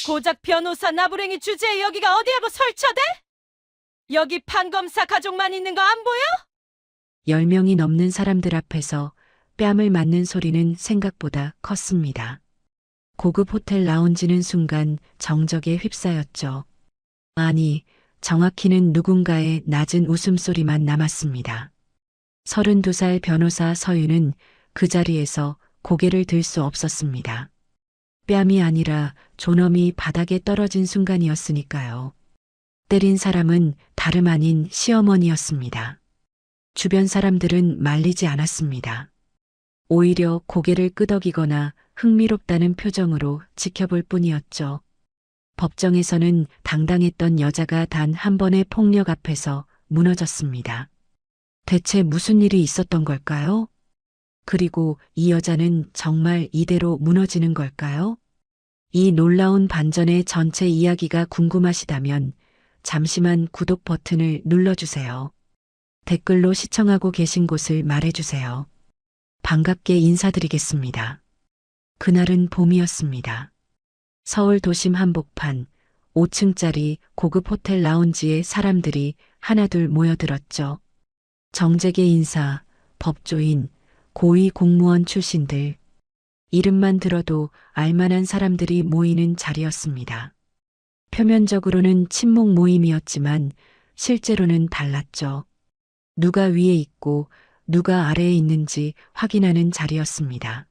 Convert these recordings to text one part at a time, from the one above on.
고작 변호사 나부랭이 주제에 여기가 어디야 뭐 설쳐대? 여기 판검사 가족만 있는 거 안 보여? 10명이 넘는 사람들 앞에서 뺨을 맞는 소리는 생각보다 컸습니다. 고급 호텔 라운지는 순간 정적에 휩싸였죠. 아니, 정확히는 누군가의 낮은 웃음소리만 남았습니다. 32살 변호사 서윤은 그 자리에서 고개를 들 수 없었습니다. 뺨이 아니라 존엄이 바닥에 떨어진 순간이었으니까요. 때린 사람은 다름 아닌 시어머니였습니다. 주변 사람들은 말리지 않았습니다. 오히려 고개를 끄덕이거나 흥미롭다는 표정으로 지켜볼 뿐이었죠. 법정에서는 당당했던 여자가 단 한 번의 폭력 앞에서 무너졌습니다. 대체 무슨 일이 있었던 걸까요? 그리고 이 여자는 정말 이대로 무너지는 걸까요? 이 놀라운 반전의 전체 이야기가 궁금하시다면 잠시만 구독 버튼을 눌러주세요. 댓글로 시청하고 계신 곳을 말해주세요. 반갑게 인사드리겠습니다. 그날은 봄이었습니다. 서울 도심 한복판 5층짜리 고급 호텔 라운지에 사람들이 하나둘 모여들었죠. 정재계 인사, 법조인, 고위 공무원 출신들. 이름만 들어도 알만한 사람들이 모이는 자리였습니다. 표면적으로는 친목 모임이었지만 실제로는 달랐죠. 누가 위에 있고 누가 아래에 있는지 확인하는 자리였습니다.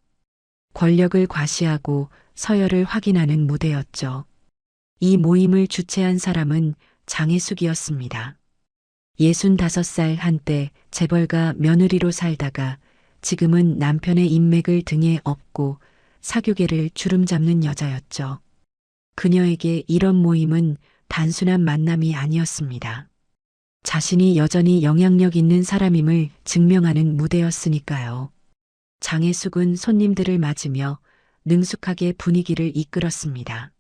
권력을 과시하고 서열을 확인하는 무대였죠. 이 모임을 주최한 사람은 장혜숙이었습니다. 65살 한때 재벌가 며느리로 살다가 지금은 남편의 인맥을 등에 업고 사교계를 주름잡는 여자였죠. 그녀에게 이런 모임은 단순한 만남이 아니었습니다. 자신이 여전히 영향력 있는 사람임을 증명하는 무대였으니까요. 장혜숙은 손님들을 맞으며 능숙하게 분위기를 이끌었습니다.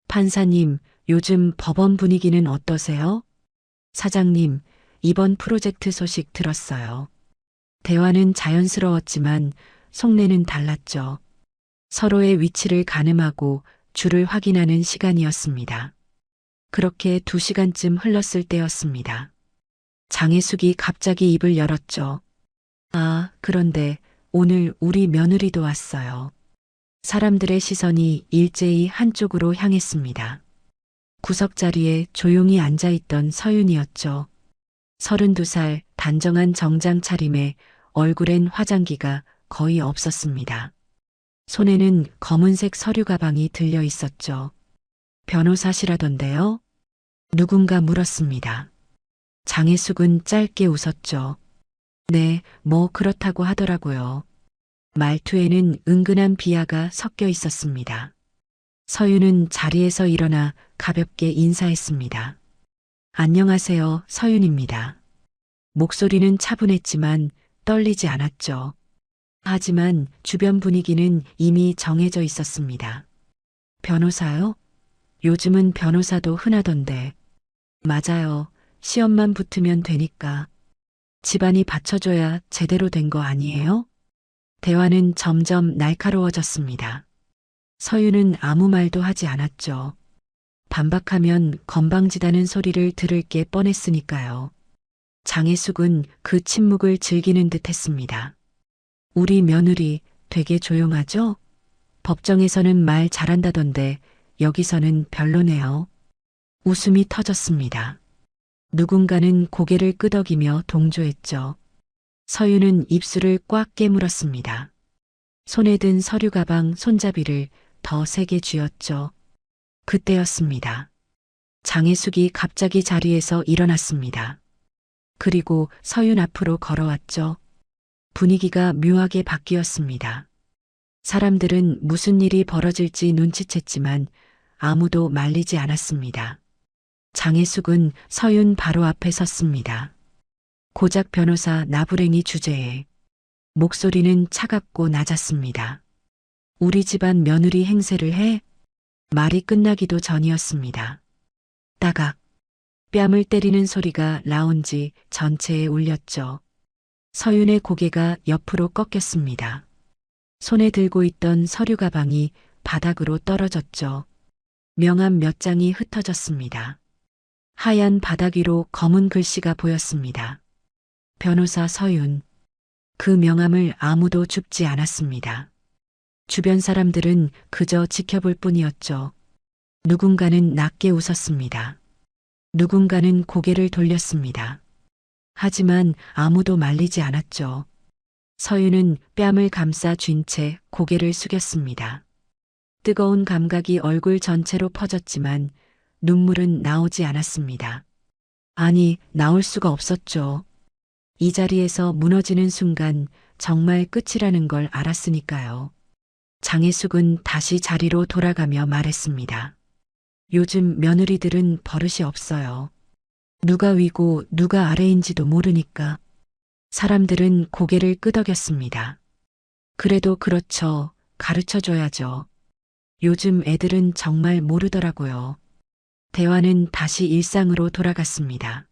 판사님, 요즘 법원 분위기는 어떠세요? 사장님, 이번 프로젝트 소식 들었어요. 대화는 자연스러웠지만 속내는 달랐죠. 서로의 위치를 가늠하고 줄을 확인하는 시간이었습니다. 그렇게 2시간쯤 흘렀을 때였습니다. 장혜숙이 갑자기 입을 열었죠. 아, 그런데 오늘 우리 며느리도 왔어요. 사람들의 시선이 일제히 한쪽으로 향했습니다. 구석자리에 조용히 앉아있던 서윤이었죠. 32살 단정한 정장 차림에 얼굴엔 화장기가 거의 없었습니다. 손에는 검은색 서류 가방이 들려 있었죠. 변호사시라던데요? 누군가 물었습니다. 장혜숙은 짧게 웃었죠. 네, 뭐 그렇다고 하더라고요. 말투에는 은근한 비하가 섞여 있었습니다. 서윤은 자리에서 일어나 가볍게 인사했습니다. 안녕하세요, 서윤입니다. 목소리는 차분했지만 떨리지 않았죠. 하지만 주변 분위기는 이미 정해져 있었습니다. 변호사요? 요즘은 변호사도 흔하던데. 맞아요. 시험만 붙으면 되니까. 집안이 받쳐줘야 제대로 된 거 아니에요? 대화는 점점 날카로워졌습니다. 서윤은 아무 말도 하지 않았죠. 반박하면 건방지다는 소리를 들을 게 뻔했으니까요. 장혜숙은 그 침묵을 즐기는 듯 했습니다. 우리 며느리 되게 조용하죠? 법정에서는 말 잘한다던데 여기서는 별로네요. 웃음이 터졌습니다. 누군가는 고개를 끄덕이며 동조했죠. 서윤은 입술을 꽉 깨물었습니다. 손에 든 서류 가방 손잡이를 더 세게 쥐었죠. 그때였습니다. 장혜숙이 갑자기 자리에서 일어났습니다. 그리고 서윤 앞으로 걸어왔죠. 분위기가 묘하게 바뀌었습니다. 사람들은 무슨 일이 벌어질지 눈치챘지만 아무도 말리지 않았습니다. 장혜숙은 서윤 바로 앞에 섰습니다. 고작 변호사 나부랭이 주제에 목소리는 차갑고 낮았습니다. 우리 집안 며느리 행세를 해? 말이 끝나기도 전이었습니다. 따각, 뺨을 때리는 소리가 라운지 전체에 울렸죠. 서윤의 고개가 옆으로 꺾였습니다. 손에 들고 있던 서류 가방이 바닥으로 떨어졌죠. 명함 몇 장이 흩어졌습니다. 하얀 바닥 위로 검은 글씨가 보였습니다. 변호사 서윤. 그 명함을 아무도 줍지 않았습니다. 주변 사람들은 그저 지켜볼 뿐이었죠. 누군가는 낮게 웃었습니다. 누군가는 고개를 돌렸습니다. 하지만 아무도 말리지 않았죠. 서윤은 뺨을 감싸 쥔 채 고개를 숙였습니다. 뜨거운 감각이 얼굴 전체로 퍼졌지만 눈물은 나오지 않았습니다. 아니, 나올 수가 없었죠. 이 자리에서 무너지는 순간 정말 끝이라는 걸 알았으니까요. 장혜숙은 다시 자리로 돌아가며 말했습니다. 요즘 며느리들은 버릇이 없어요. 누가 위고 누가 아래인지도 모르니까. 사람들은 고개를 끄덕였습니다. 그래도 그렇죠. 가르쳐줘야죠. 요즘 애들은 정말 모르더라고요. 대화는 다시 일상으로 돌아갔습니다.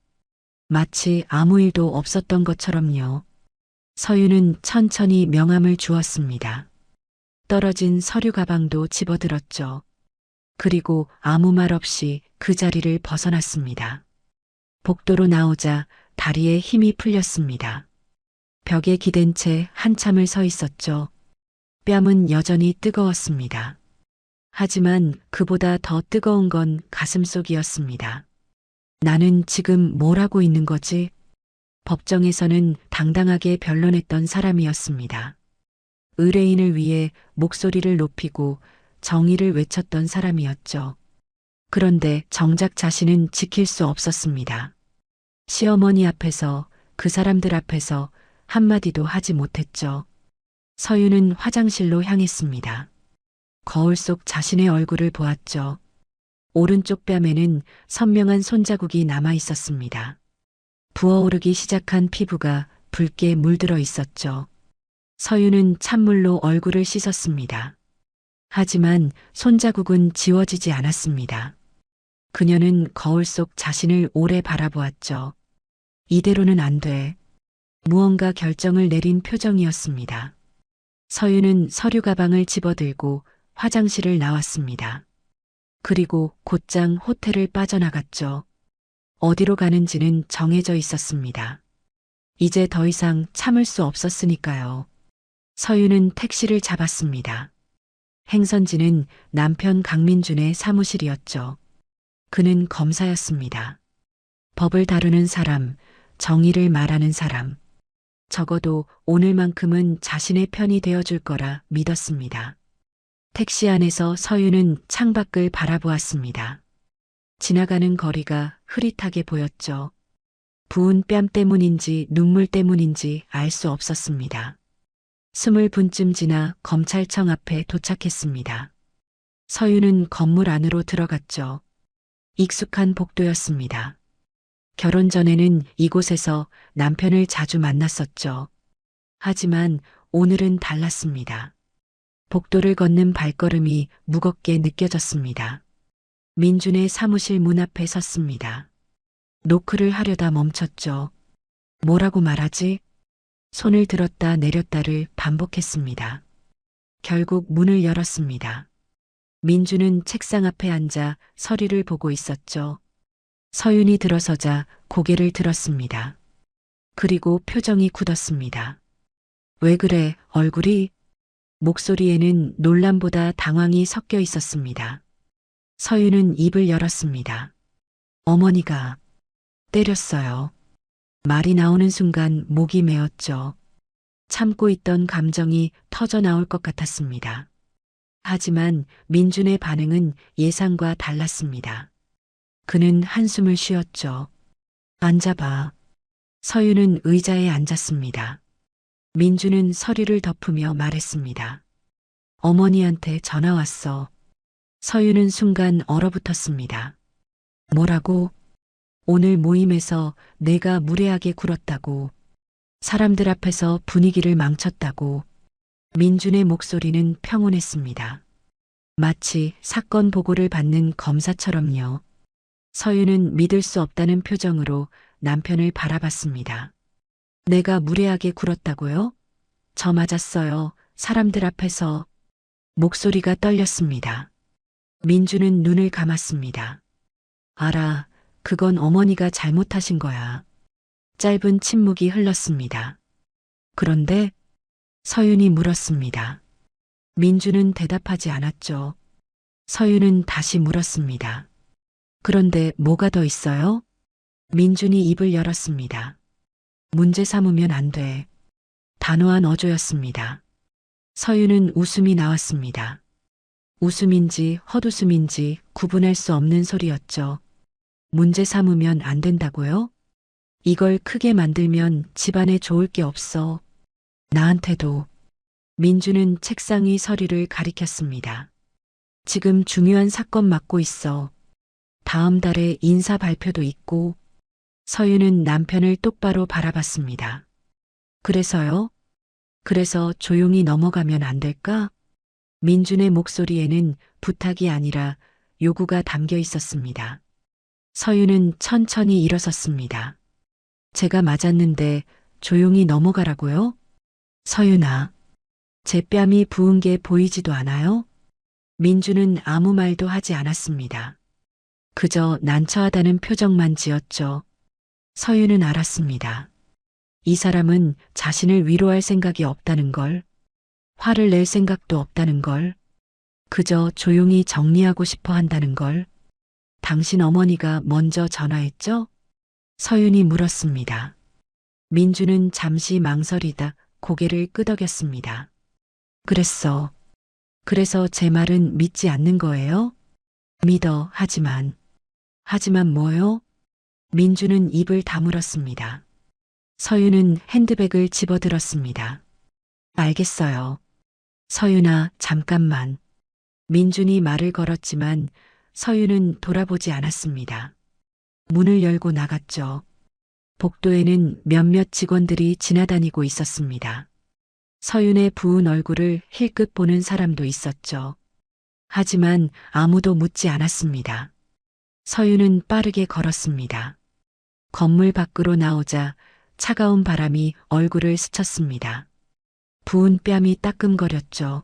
마치 아무 일도 없었던 것처럼요. 서윤은 천천히 명함을 주었습니다. 떨어진 서류 가방도 집어들었죠. 그리고 아무 말 없이 그 자리를 벗어났습니다. 복도로 나오자 다리에 힘이 풀렸습니다. 벽에 기댄 채 한참을 서 있었죠. 뺨은 여전히 뜨거웠습니다. 하지만 그보다 더 뜨거운 건 가슴속이었습니다. 나는 지금 뭘 하고 있는 거지? 법정에서는 당당하게 변론했던 사람이었습니다. 의뢰인을 위해 목소리를 높이고 정의를 외쳤던 사람이었죠. 그런데 정작 자신은 지킬 수 없었습니다. 시어머니 앞에서, 그 사람들 앞에서 한마디도 하지 못했죠. 서윤은 화장실로 향했습니다. 거울 속 자신의 얼굴을 보았죠. 오른쪽 뺨에는 선명한 손자국이 남아 있었습니다. 부어오르기 시작한 피부가 붉게 물들어 있었죠. 서윤은 찬물로 얼굴을 씻었습니다. 하지만 손자국은 지워지지 않았습니다. 그녀는 거울 속 자신을 오래 바라보았죠. 이대로는 안 돼. 무언가 결정을 내린 표정이었습니다. 서윤은 서류 가방을 집어들고 화장실을 나왔습니다. 그리고 곧장 호텔을 빠져나갔죠. 어디로 가는지는 정해져 있었습니다. 이제 더 이상 참을 수 없었으니까요. 서윤은 택시를 잡았습니다. 행선지는 남편 강민준의 사무실이었죠. 그는 검사였습니다. 법을 다루는 사람, 정의를 말하는 사람. 적어도 오늘만큼은 자신의 편이 되어줄 거라 믿었습니다. 택시 안에서 서윤은 창밖을 바라보았습니다. 지나가는 거리가 흐릿하게 보였죠. 부은 뺨 때문인지 눈물 때문인지 알 수 없었습니다. 20분쯤 지나 검찰청 앞에 도착했습니다. 서윤은 건물 안으로 들어갔죠. 익숙한 복도였습니다. 결혼 전에는 이곳에서 남편을 자주 만났었죠. 하지만 오늘은 달랐습니다. 복도를 걷는 발걸음이 무겁게 느껴졌습니다. 민준의 사무실 문 앞에 섰습니다. 노크를 하려다 멈췄죠. 뭐라고 말하지? 손을 들었다 내렸다를 반복했습니다. 결국 문을 열었습니다. 민준은 책상 앞에 앉아 서류를 보고 있었죠. 서윤이 들어서자 고개를 들었습니다. 그리고 표정이 굳었습니다. 왜 그래, 얼굴이? 목소리에는 놀람보다 당황이 섞여 있었습니다. 서윤은 입을 열었습니다. 어머니가 때렸어요. 말이 나오는 순간 목이 메었죠. 참고 있던 감정이 터져 나올 것 같았습니다. 하지만 민준의 반응은 예상과 달랐습니다. 그는 한숨을 쉬었죠. 앉아봐. 서윤은 의자에 앉았습니다. 민준은 서류를 덮으며 말했습니다. 어머니한테 전화 왔어. 서윤은 순간 얼어붙었습니다. 뭐라고? 오늘 모임에서 내가 무례하게 굴었다고. 사람들 앞에서 분위기를 망쳤다고. 민준의 목소리는 평온했습니다. 마치 사건 보고를 받는 검사처럼요. 서윤은 믿을 수 없다는 표정으로 남편을 바라봤습니다. 내가 무례하게 굴었다고요? 저 맞았어요. 사람들 앞에서. 목소리가 떨렸습니다. 민주는 눈을 감았습니다. 알아, 그건 어머니가 잘못하신 거야. 짧은 침묵이 흘렀습니다. 그런데 서윤이 물었습니다. 민주는 대답하지 않았죠. 서윤은 다시 물었습니다. 그런데 뭐가 더 있어요? 민준이 입을 열었습니다. 문제 삼으면 안 돼. 단호한 어조였습니다. 서윤은 웃음이 나왔습니다. 웃음인지 헛웃음인지 구분할 수 없는 소리였죠. 문제 삼으면 안 된다고요? 이걸 크게 만들면 집안에 좋을 게 없어. 나한테도. 민주는 책상 위 서리를 가리켰습니다. 지금 중요한 사건 맡고 있어. 다음 달에 인사 발표도 있고. 서윤은 남편을 똑바로 바라봤습니다. 그래서요? 그래서 조용히 넘어가면 안 될까? 민준의 목소리에는 부탁이 아니라 요구가 담겨 있었습니다. 서윤은 천천히 일어섰습니다. 제가 맞았는데 조용히 넘어가라고요? 서윤아, 제 뺨이 부은 게 보이지도 않아요? 민주는 아무 말도 하지 않았습니다. 그저 난처하다는 표정만 지었죠. 서윤은 알았습니다. 이 사람은 자신을 위로할 생각이 없다는 걸, 화를 낼 생각도 없다는 걸, 그저 조용히 정리하고 싶어 한다는 걸. 당신 어머니가 먼저 전화했죠? 서윤이 물었습니다. 민주는 잠시 망설이다 고개를 끄덕였습니다. 그랬어. 그래서 제 말은 믿지 않는 거예요? 믿어, 하지만. 하지만 뭐요? 민주는 입을 다물었습니다. 서윤은 핸드백을 집어들었습니다. 알겠어요. 서윤아, 잠깐만. 민준이 말을 걸었지만 서윤은 돌아보지 않았습니다. 문을 열고 나갔죠. 복도에는 몇몇 직원들이 지나다니고 있었습니다. 서윤의 부은 얼굴을 힐끗 보는 사람도 있었죠. 하지만 아무도 묻지 않았습니다. 서윤은 빠르게 걸었습니다. 건물 밖으로 나오자 차가운 바람이 얼굴을 스쳤습니다. 부은 뺨이 따끔거렸죠.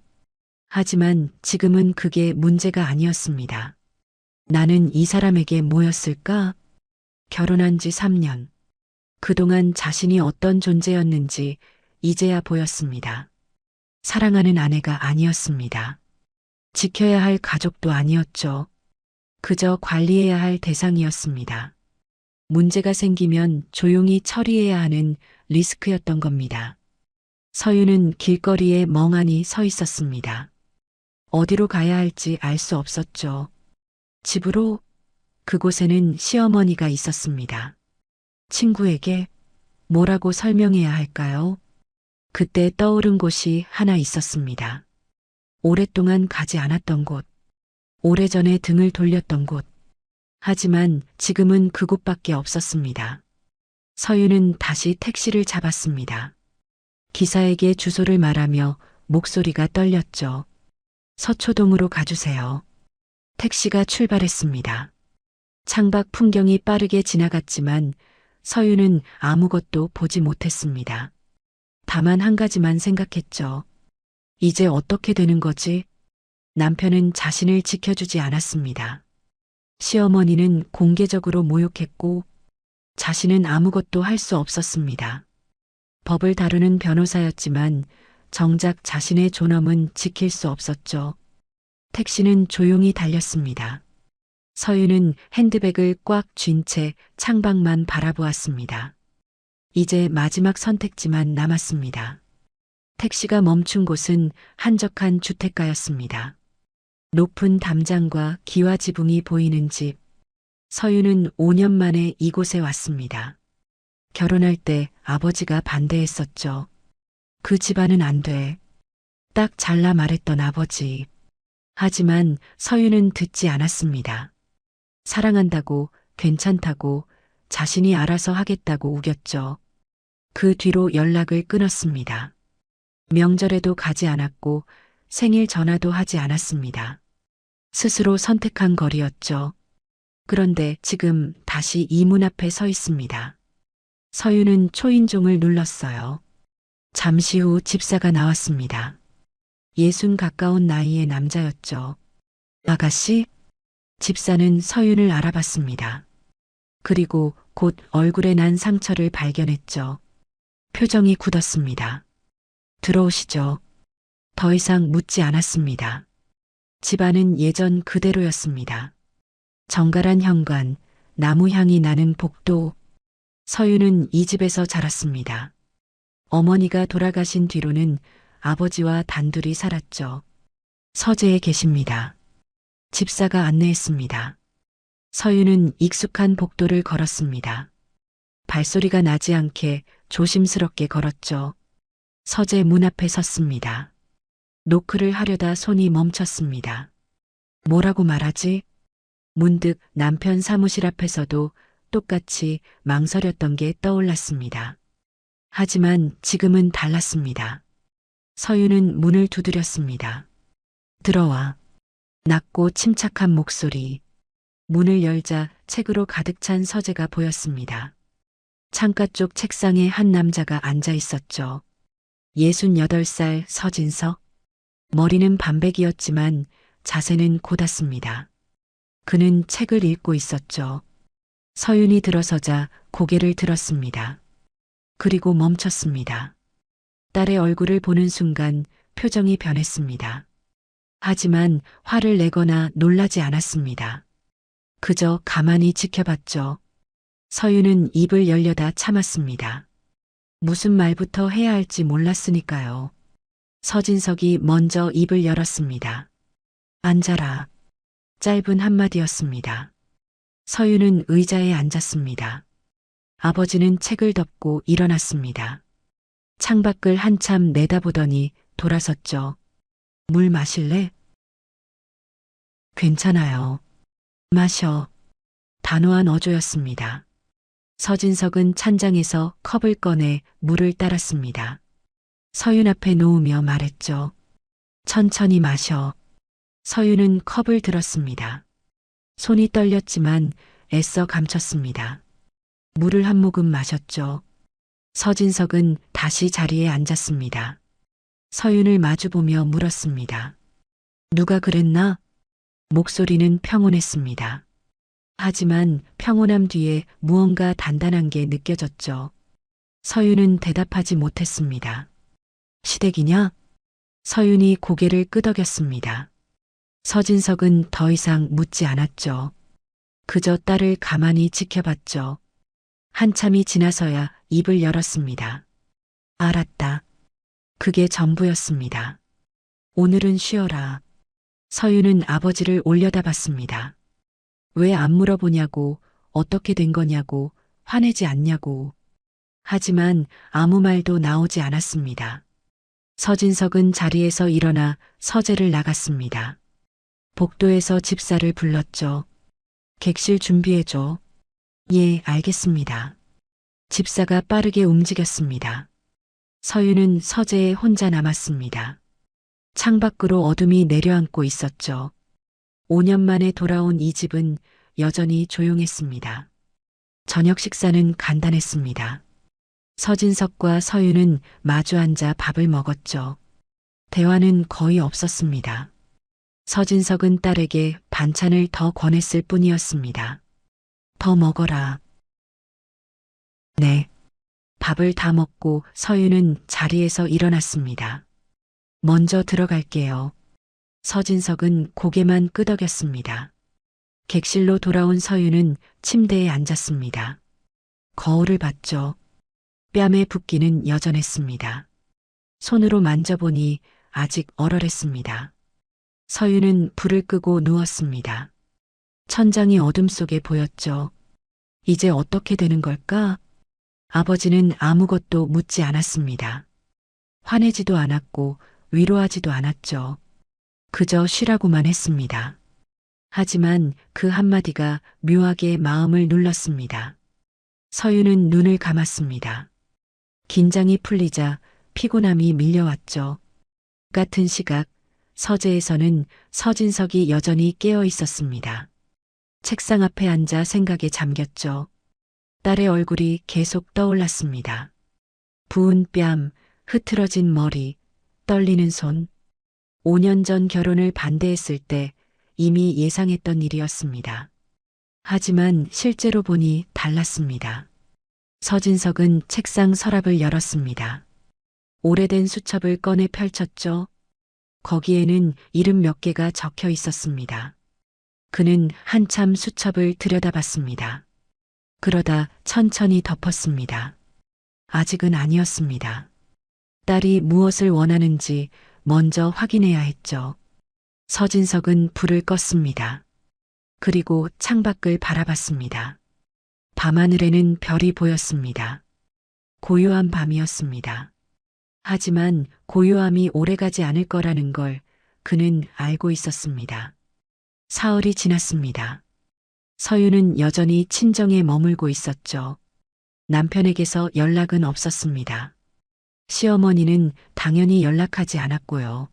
하지만 지금은 그게 문제가 아니었습니다. 나는 이 사람에게 뭐였을까? 결혼한 지 3년. 그동안 자신이 어떤 존재였는지 이제야 보였습니다. 사랑하는 아내가 아니었습니다. 지켜야 할 가족도 아니었죠. 그저 관리해야 할 대상이었습니다. 문제가 생기면 조용히 처리해야 하는 리스크였던 겁니다. 서윤은 길거리에 멍하니 서 있었습니다. 어디로 가야 할지 알 수 없었죠. 집으로? 그곳에는 시어머니가 있었습니다. 친구에게 뭐라고 설명해야 할까요? 그때 떠오른 곳이 하나 있었습니다. 오랫동안 가지 않았던 곳. 오래전에 등을 돌렸던 곳. 하지만 지금은 그곳밖에 없었습니다. 서윤은 다시 택시를 잡았습니다. 기사에게 주소를 말하며 목소리가 떨렸죠. 서초동으로 가주세요. 택시가 출발했습니다. 창밖 풍경이 빠르게 지나갔지만 서윤은 아무것도 보지 못했습니다. 다만 한 가지만 생각했죠. 이제 어떻게 되는 거지? 남편은 자신을 지켜주지 않았습니다. 시어머니는 공개적으로 모욕했고 자신은 아무것도 할 수 없었습니다. 법을 다루는 변호사였지만 정작 자신의 존엄은 지킬 수 없었죠. 택시는 조용히 달렸습니다. 서윤은 핸드백을 꽉 쥔 채 창밖만 바라보았습니다. 이제 마지막 선택지만 남았습니다. 택시가 멈춘 곳은 한적한 주택가였습니다. 높은 담장과 기와 지붕이 보이는 집. 서윤은 5년 만에 이곳에 왔습니다. 결혼할 때 아버지가 반대했었죠. 그 집안은 안 돼. 딱 잘라 말했던 아버지. 하지만 서윤은 듣지 않았습니다. 사랑한다고, 괜찮다고, 자신이 알아서 하겠다고 우겼죠. 그 뒤로 연락을 끊었습니다. 명절에도 가지 않았고 생일 전화도 하지 않았습니다. 스스로 선택한 거리였죠. 그런데 지금 다시 이 문 앞에 서 있습니다. 서윤은 초인종을 눌렀어요. 잠시 후 집사가 나왔습니다. 60 가까운 나이의 남자였죠. 아가씨? 집사는 서윤을 알아봤습니다. 그리고 곧 얼굴에 난 상처를 발견했죠. 표정이 굳었습니다. 들어오시죠. 더 이상 묻지 않았습니다. 집안은 예전 그대로였습니다. 정갈한 현관, 나무 향이 나는 복도. 서윤은 이 집에서 자랐습니다. 어머니가 돌아가신 뒤로는 아버지와 단둘이 살았죠. 서재에 계십니다. 집사가 안내했습니다. 서윤은 익숙한 복도를 걸었습니다. 발소리가 나지 않게 조심스럽게 걸었죠. 서재 문 앞에 섰습니다. 노크를 하려다 손이 멈췄습니다. 뭐라고 말하지? 문득 남편 사무실 앞에서도 똑같이 망설였던 게 떠올랐습니다. 하지만 지금은 달랐습니다. 서윤은 문을 두드렸습니다. 들어와. 낮고 침착한 목소리. 문을 열자 책으로 가득 찬 서재가 보였습니다. 창가 쪽 책상에 한 남자가 앉아 있었죠. 68살 서진석. 머리는 반백이었지만 자세는 곧았습니다. 그는 책을 읽고 있었죠. 서윤이 들어서자 고개를 들었습니다. 그리고 멈췄습니다. 딸의 얼굴을 보는 순간 표정이 변했습니다. 하지만 화를 내거나 놀라지 않았습니다. 그저 가만히 지켜봤죠. 서윤은 입을 열려다 참았습니다. 무슨 말부터 해야 할지 몰랐으니까요. 서진석이 먼저 입을 열었습니다. 앉아라. 짧은 한마디였습니다. 서윤은 의자에 앉았습니다. 아버지는 책을 덮고 일어났습니다. 창밖을 한참 내다보더니 돌아섰죠. 물 마실래? 괜찮아요. 마셔. 단호한 어조였습니다. 서진석은 찬장에서 컵을 꺼내 물을 따랐습니다. 서윤 앞에 놓으며 말했죠. 천천히 마셔. 서윤은 컵을 들었습니다. 손이 떨렸지만 애써 감췄습니다. 물을 한 모금 마셨죠. 서진석은 다시 자리에 앉았습니다. 서윤을 마주보며 물었습니다. 누가 그랬나? 목소리는 평온했습니다. 하지만 평온함 뒤에 무언가 단단한 게 느껴졌죠. 서윤은 대답하지 못했습니다. 시댁이냐? 서윤이 고개를 끄덕였습니다. 서진석은 더 이상 묻지 않았죠. 그저 딸을 가만히 지켜봤죠. 한참이 지나서야 입을 열었습니다. 알았다. 그게 전부였습니다. 오늘은 쉬어라. 서윤은 아버지를 올려다봤습니다. 왜 안 물어보냐고, 어떻게 된 거냐고, 화내지 않냐고. 하지만 아무 말도 나오지 않았습니다. 서진석은 자리에서 일어나 서재를 나갔습니다. 복도에서 집사를 불렀죠. 객실 준비해줘. 예, 알겠습니다. 집사가 빠르게 움직였습니다. 서윤은 서재에 혼자 남았습니다. 창밖으로 어둠이 내려앉고 있었죠. 5년 만에 돌아온 이 집은 여전히 조용했습니다. 저녁 식사는 간단했습니다. 서진석과 서윤은 마주 앉아 밥을 먹었죠. 대화는 거의 없었습니다. 서진석은 딸에게 반찬을 더 권했을 뿐이었습니다. 더 먹어라. 네. 밥을 다 먹고 서윤은 자리에서 일어났습니다. 먼저 들어갈게요. 서진석은 고개만 끄덕였습니다. 객실로 돌아온 서윤은 침대에 앉았습니다. 거울을 봤죠. 뺨에 붓기는 여전했습니다. 손으로 만져보니 아직 얼얼했습니다. 서윤은 불을 끄고 누웠습니다. 천장이 어둠 속에 보였죠. 이제 어떻게 되는 걸까? 아버지는 아무것도 묻지 않았습니다. 화내지도 않았고 위로하지도 않았죠. 그저 쉬라고만 했습니다. 하지만 그 한마디가 묘하게 마음을 눌렀습니다. 서윤은 눈을 감았습니다. 긴장이 풀리자 피곤함이 밀려왔죠. 같은 시각 서재에서는 서진석이 여전히 깨어 있었습니다. 책상 앞에 앉아 생각에 잠겼죠. 딸의 얼굴이 계속 떠올랐습니다. 부은 뺨, 흐트러진 머리, 떨리는 손. 5년 전 결혼을 반대했을 때 이미 예상했던 일이었습니다. 하지만 실제로 보니 달랐습니다. 서진석은 책상 서랍을 열었습니다. 오래된 수첩을 꺼내 펼쳤죠. 거기에는 이름 몇 개가 적혀 있었습니다. 그는 한참 수첩을 들여다봤습니다. 그러다 천천히 덮었습니다. 아직은 아니었습니다. 딸이 무엇을 원하는지 먼저 확인해야 했죠. 서진석은 불을 껐습니다. 그리고 창밖을 바라봤습니다. 밤하늘에는 별이 보였습니다. 고요한 밤이었습니다. 하지만 고요함이 오래가지 않을 거라는 걸 그는 알고 있었습니다. 사흘이 지났습니다. 서유는 여전히 친정에 머물고 있었죠. 남편에게서 연락은 없었습니다. 시어머니는 당연히 연락하지 않았고요.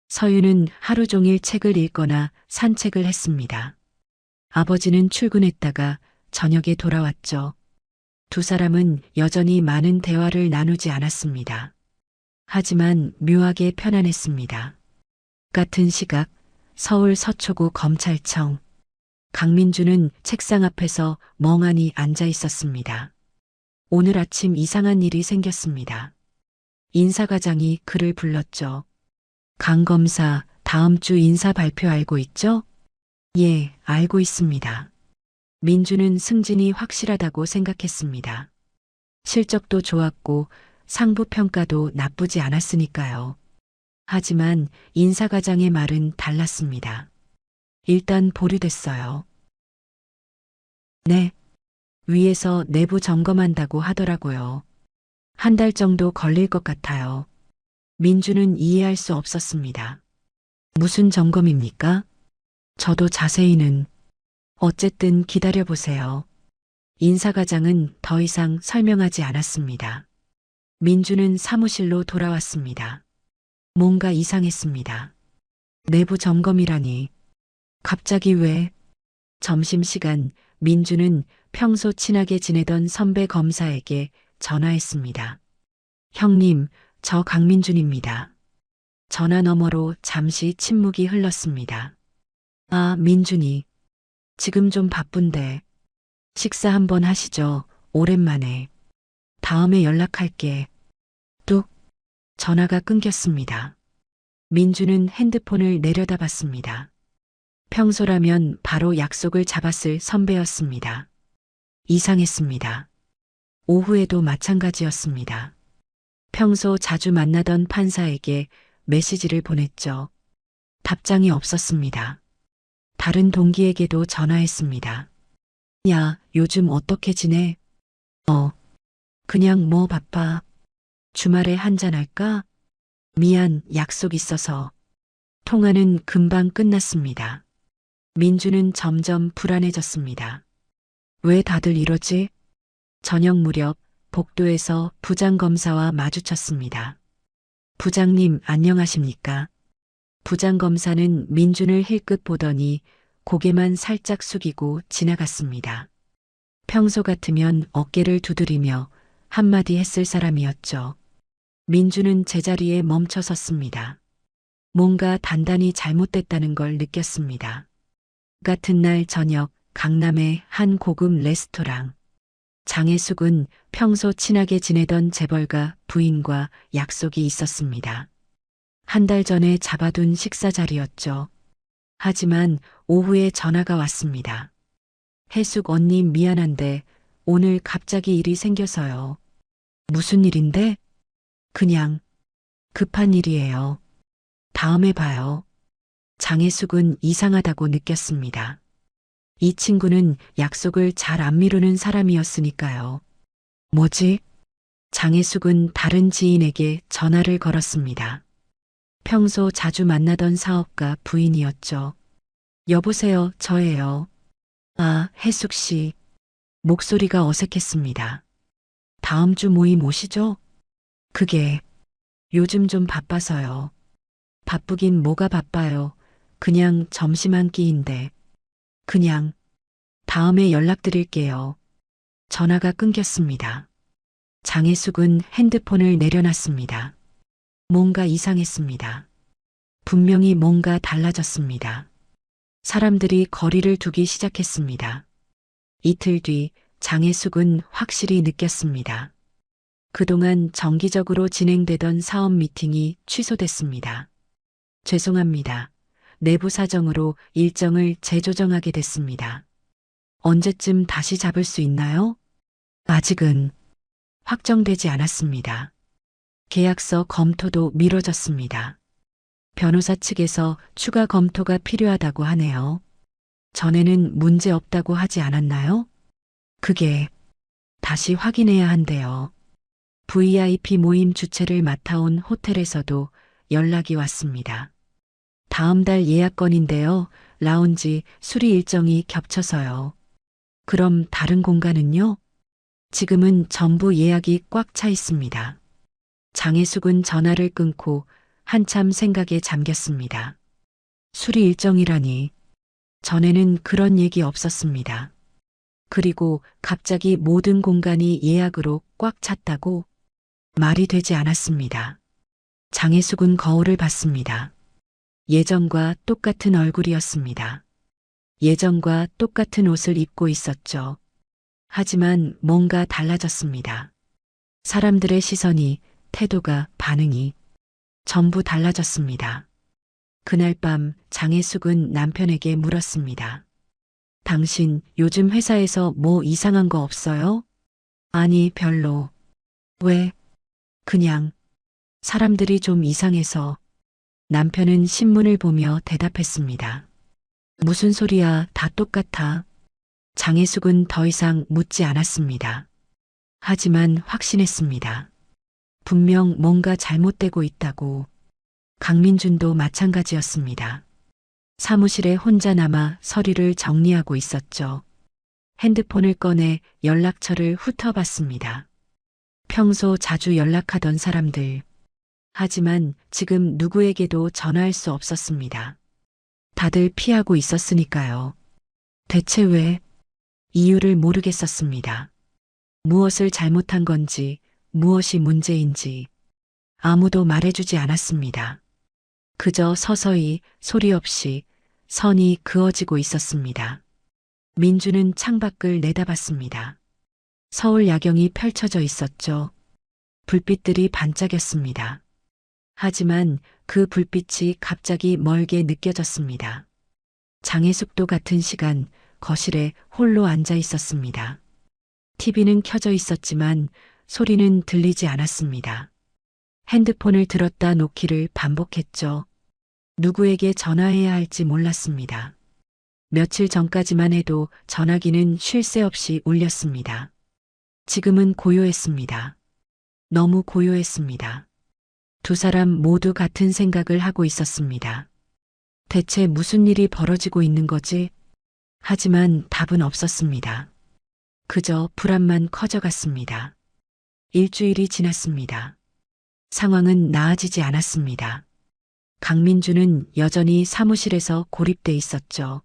서유는 하루 종일 책을 읽거나 산책을 했습니다. 아버지는 출근했다가 저녁에 돌아왔죠. 두 사람은 여전히 많은 대화를 나누지 않았습니다. 하지만 묘하게 편안했습니다. 같은 시각 서울 서초구 검찰청. 강민주는 책상 앞에서 멍하니 앉아 있었습니다. 오늘 아침 이상한 일이 생겼습니다. 인사과장이 그를 불렀죠. 강 검사, 다음 주 인사 발표 알고 있죠? 예, 알고 있습니다. 민주는 승진이 확실하다고 생각했습니다. 실적도 좋았고 상부 평가도 나쁘지 않았으니까요. 하지만 인사과장의 말은 달랐습니다. 일단 보류됐어요. 네. 위에서 내부 점검한다고 하더라고요. 한 달 정도 걸릴 것 같아요. 민주는 이해할 수 없었습니다. 무슨 점검입니까? 저도 자세히는. 어쨌든 기다려보세요. 인사과장은 더 이상 설명하지 않았습니다. 민주는 사무실로 돌아왔습니다. 뭔가 이상했습니다. 내부 점검이라니. 갑자기 왜? 점심시간 민주는 평소 친하게 지내던 선배 검사에게 전화했습니다. 형님, 저 강민준입니다. 전화 너머로 잠시 침묵이 흘렀습니다. 아, 민준이. 지금 좀 바쁜데. 식사 한번 하시죠. 오랜만에. 다음에 연락할게. 뚝. 전화가 끊겼습니다. 민주는 핸드폰을 내려다봤습니다. 평소라면 바로 약속을 잡았을 선배였습니다. 이상했습니다. 오후에도 마찬가지였습니다. 평소 자주 만나던 판사에게 메시지를 보냈죠. 답장이 없었습니다. 다른 동기에게도 전화했습니다. 야, 요즘 어떻게 지내? 그냥 뭐 바빠. 주말에 한잔할까? 미안, 약속 있어서. 통화는 금방 끝났습니다. 민주는 점점 불안해졌습니다. 왜 다들 이러지? 저녁 무렵 복도에서 부장검사와 마주쳤습니다. 부장님, 안녕하십니까? 부장검사는 민준을 힐끗 보더니 고개만 살짝 숙이고 지나갔습니다. 평소 같으면 어깨를 두드리며 한마디 했을 사람이었죠. 민준은 제자리에 멈춰 섰습니다. 뭔가 단단히 잘못됐다는 걸 느꼈습니다. 같은 날 저녁 강남의 한 고급 레스토랑. 장혜숙은 평소 친하게 지내던 재벌가 부인과 약속이 있었습니다. 한 달 전에 잡아둔 식사 자리였죠. 하지만 오후에 전화가 왔습니다. 혜숙 언니 미안한데 오늘 갑자기 일이 생겨서요. 무슨 일인데? 그냥 급한 일이에요. 다음에 봐요. 장혜숙은 이상하다고 느꼈습니다. 이 친구는 약속을 잘 안 미루는 사람이었으니까요. 뭐지? 장혜숙은 다른 지인에게 전화를 걸었습니다. 평소 자주 만나던 사업가 부인이었죠. 여보세요, 저예요. 아, 혜숙 씨. 목소리가 어색했습니다. 다음 주 모임 오시죠? 그게 요즘 좀 바빠서요. 바쁘긴 뭐가 바빠요. 그냥 점심 한 끼인데. 그냥 다음에 연락드릴게요. 전화가 끊겼습니다. 장혜숙은 핸드폰을 내려놨습니다. 뭔가 이상했습니다. 분명히 뭔가 달라졌습니다. 사람들이 거리를 두기 시작했습니다. 이틀 뒤 장혜숙은 확실히 느꼈습니다. 그동안 정기적으로 진행되던 사업 미팅이 취소됐습니다. 죄송합니다. 내부 사정으로 일정을 재조정하게 됐습니다. 언제쯤 다시 잡을 수 있나요? 아직은 확정되지 않았습니다. 계약서 검토도 미뤄졌습니다. 변호사 측에서 추가 검토가 필요하다고 하네요. 전에는 문제 없다고 하지 않았나요? 그게 다시 확인해야 한대요. VIP 모임 주최를 맡아온 호텔에서도 연락이 왔습니다. 다음 달 예약건인데요. 라운지 수리 일정이 겹쳐서요. 그럼 다른 공간은요? 지금은 전부 예약이 꽉 차 있습니다. 장혜숙은 전화를 끊고 한참 생각에 잠겼습니다. 수리 일정이라니. 전에는 그런 얘기 없었습니다. 그리고 갑자기 모든 공간이 예약으로 꽉 찼다고? 말이 되지 않았습니다. 장혜숙은 거울을 봤습니다. 예전과 똑같은 얼굴이었습니다. 예전과 똑같은 옷을 입고 있었죠. 하지만 뭔가 달라졌습니다. 사람들의 시선이, 태도가, 반응이 전부 달라졌습니다. 그날 밤 장혜숙은 남편에게 물었습니다. 당신 요즘 회사에서 뭐 이상한 거 없어요? 아니, 별로. 왜? 그냥 사람들이 좀 이상해서. 남편은 신문을 보며 대답했습니다. 무슨 소리야, 다 똑같아. 장혜숙은 더 이상 묻지 않았습니다. 하지만 확신했습니다. 분명 뭔가 잘못되고 있다고. 강민준도 마찬가지였습니다. 사무실에 혼자 남아 서류를 정리하고 있었죠. 핸드폰을 꺼내 연락처를 훑어봤습니다. 평소 자주 연락하던 사람들. 하지만 지금 누구에게도 전화할 수 없었습니다. 다들 피하고 있었으니까요. 대체 왜? 이유를 모르겠었습니다. 무엇을 잘못한 건지, 무엇이 문제인지 아무도 말해주지 않았습니다. 그저 서서히 소리 없이 선이 그어지고 있었습니다. 민주는 창밖을 내다봤습니다. 서울 야경이 펼쳐져 있었죠. 불빛들이 반짝였습니다. 하지만 그 불빛이 갑자기 멀게 느껴졌습니다. 장혜숙도 같은 시간 거실에 홀로 앉아 있었습니다. TV는 켜져 있었지만 소리는 들리지 않았습니다. 핸드폰을 들었다 놓기를 반복했죠. 누구에게 전화해야 할지 몰랐습니다. 며칠 전까지만 해도 전화기는 쉴 새 없이 울렸습니다. 지금은 고요했습니다. 너무 고요했습니다. 두 사람 모두 같은 생각을 하고 있었습니다. 대체 무슨 일이 벌어지고 있는 거지? 하지만 답은 없었습니다. 그저 불안만 커져갔습니다. 일주일이 지났습니다. 상황은 나아지지 않았습니다. 강민주는 여전히 사무실에서 고립돼 있었죠.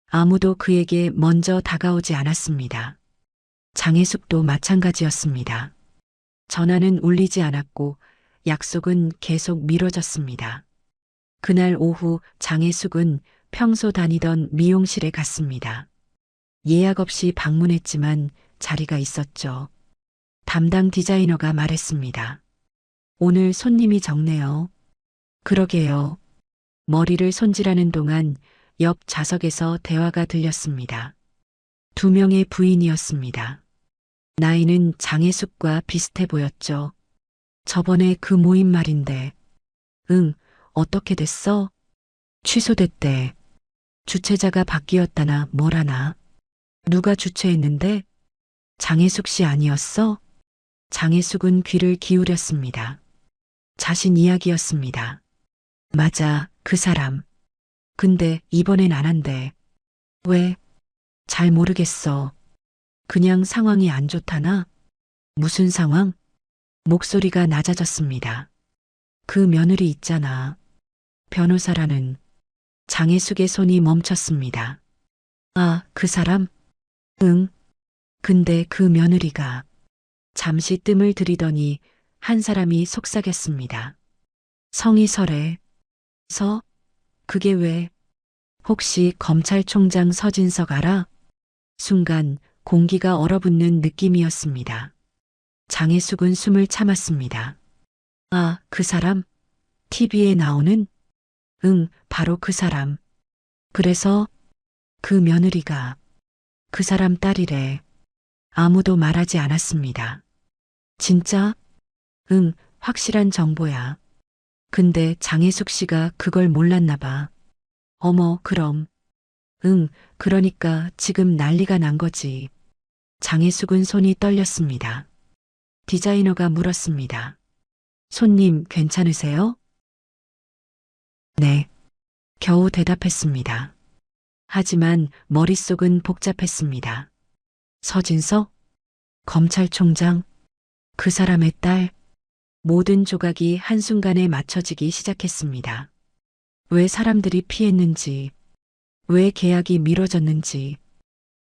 아무도 그에게 먼저 다가오지 않았습니다. 장혜숙도 마찬가지였습니다. 전화는 울리지 않았고 약속은 계속 미뤄졌습니다. 그날 오후 장혜숙은 평소 다니던 미용실에 갔습니다. 예약 없이 방문했지만 자리가 있었죠. 담당 디자이너가 말했습니다. 오늘 손님이 적네요. 그러게요. 머리를 손질하는 동안 옆 좌석에서 대화가 들렸습니다. 두 명의 부인이었습니다. 나이는 장혜숙과 비슷해 보였죠. 저번에 그 모임 말인데. 응, 어떻게 됐어? 취소됐대. 주최자가 바뀌었다나 뭐라나. 누가 주최했는데? 장혜숙 씨 아니었어? 장혜숙은 귀를 기울였습니다. 자신 이야기였습니다. 맞아, 그 사람. 근데 이번엔 안 한대. 왜? 잘 모르겠어. 그냥 상황이 안 좋다나? 무슨 상황? 목소리가 낮아졌습니다. 그 며느리 있잖아. 변호사라는. 장혜숙의 손이 멈췄습니다. 아, 그 사람? 응. 근데 그 며느리가. 잠시 뜸을 들이더니 한 사람이 속삭였습니다. 성이 설에. 서? 그게 왜? 혹시 검찰총장 서진석 알아? 순간 공기가 얼어붙는 느낌이었습니다. 장혜숙은 숨을 참았습니다. 아, 그 사람? TV에 나오는? 응, 바로 그 사람. 그래서 그 며느리가 그 사람 딸이래. 아무도 말하지 않았습니다. 진짜? 응, 확실한 정보야. 근데 장혜숙 씨가 그걸 몰랐나 봐. 어머, 그럼. 응, 그러니까 지금 난리가 난 거지. 장혜숙은 손이 떨렸습니다. 디자이너가 물었습니다. 손님 괜찮으세요? 네. 겨우 대답했습니다. 하지만 머릿속은 복잡했습니다. 서진석? 검찰총장? 그 사람의 딸? 모든 조각이 한순간에 맞춰지기 시작했습니다. 왜 사람들이 피했는지, 왜 계약이 미뤄졌는지,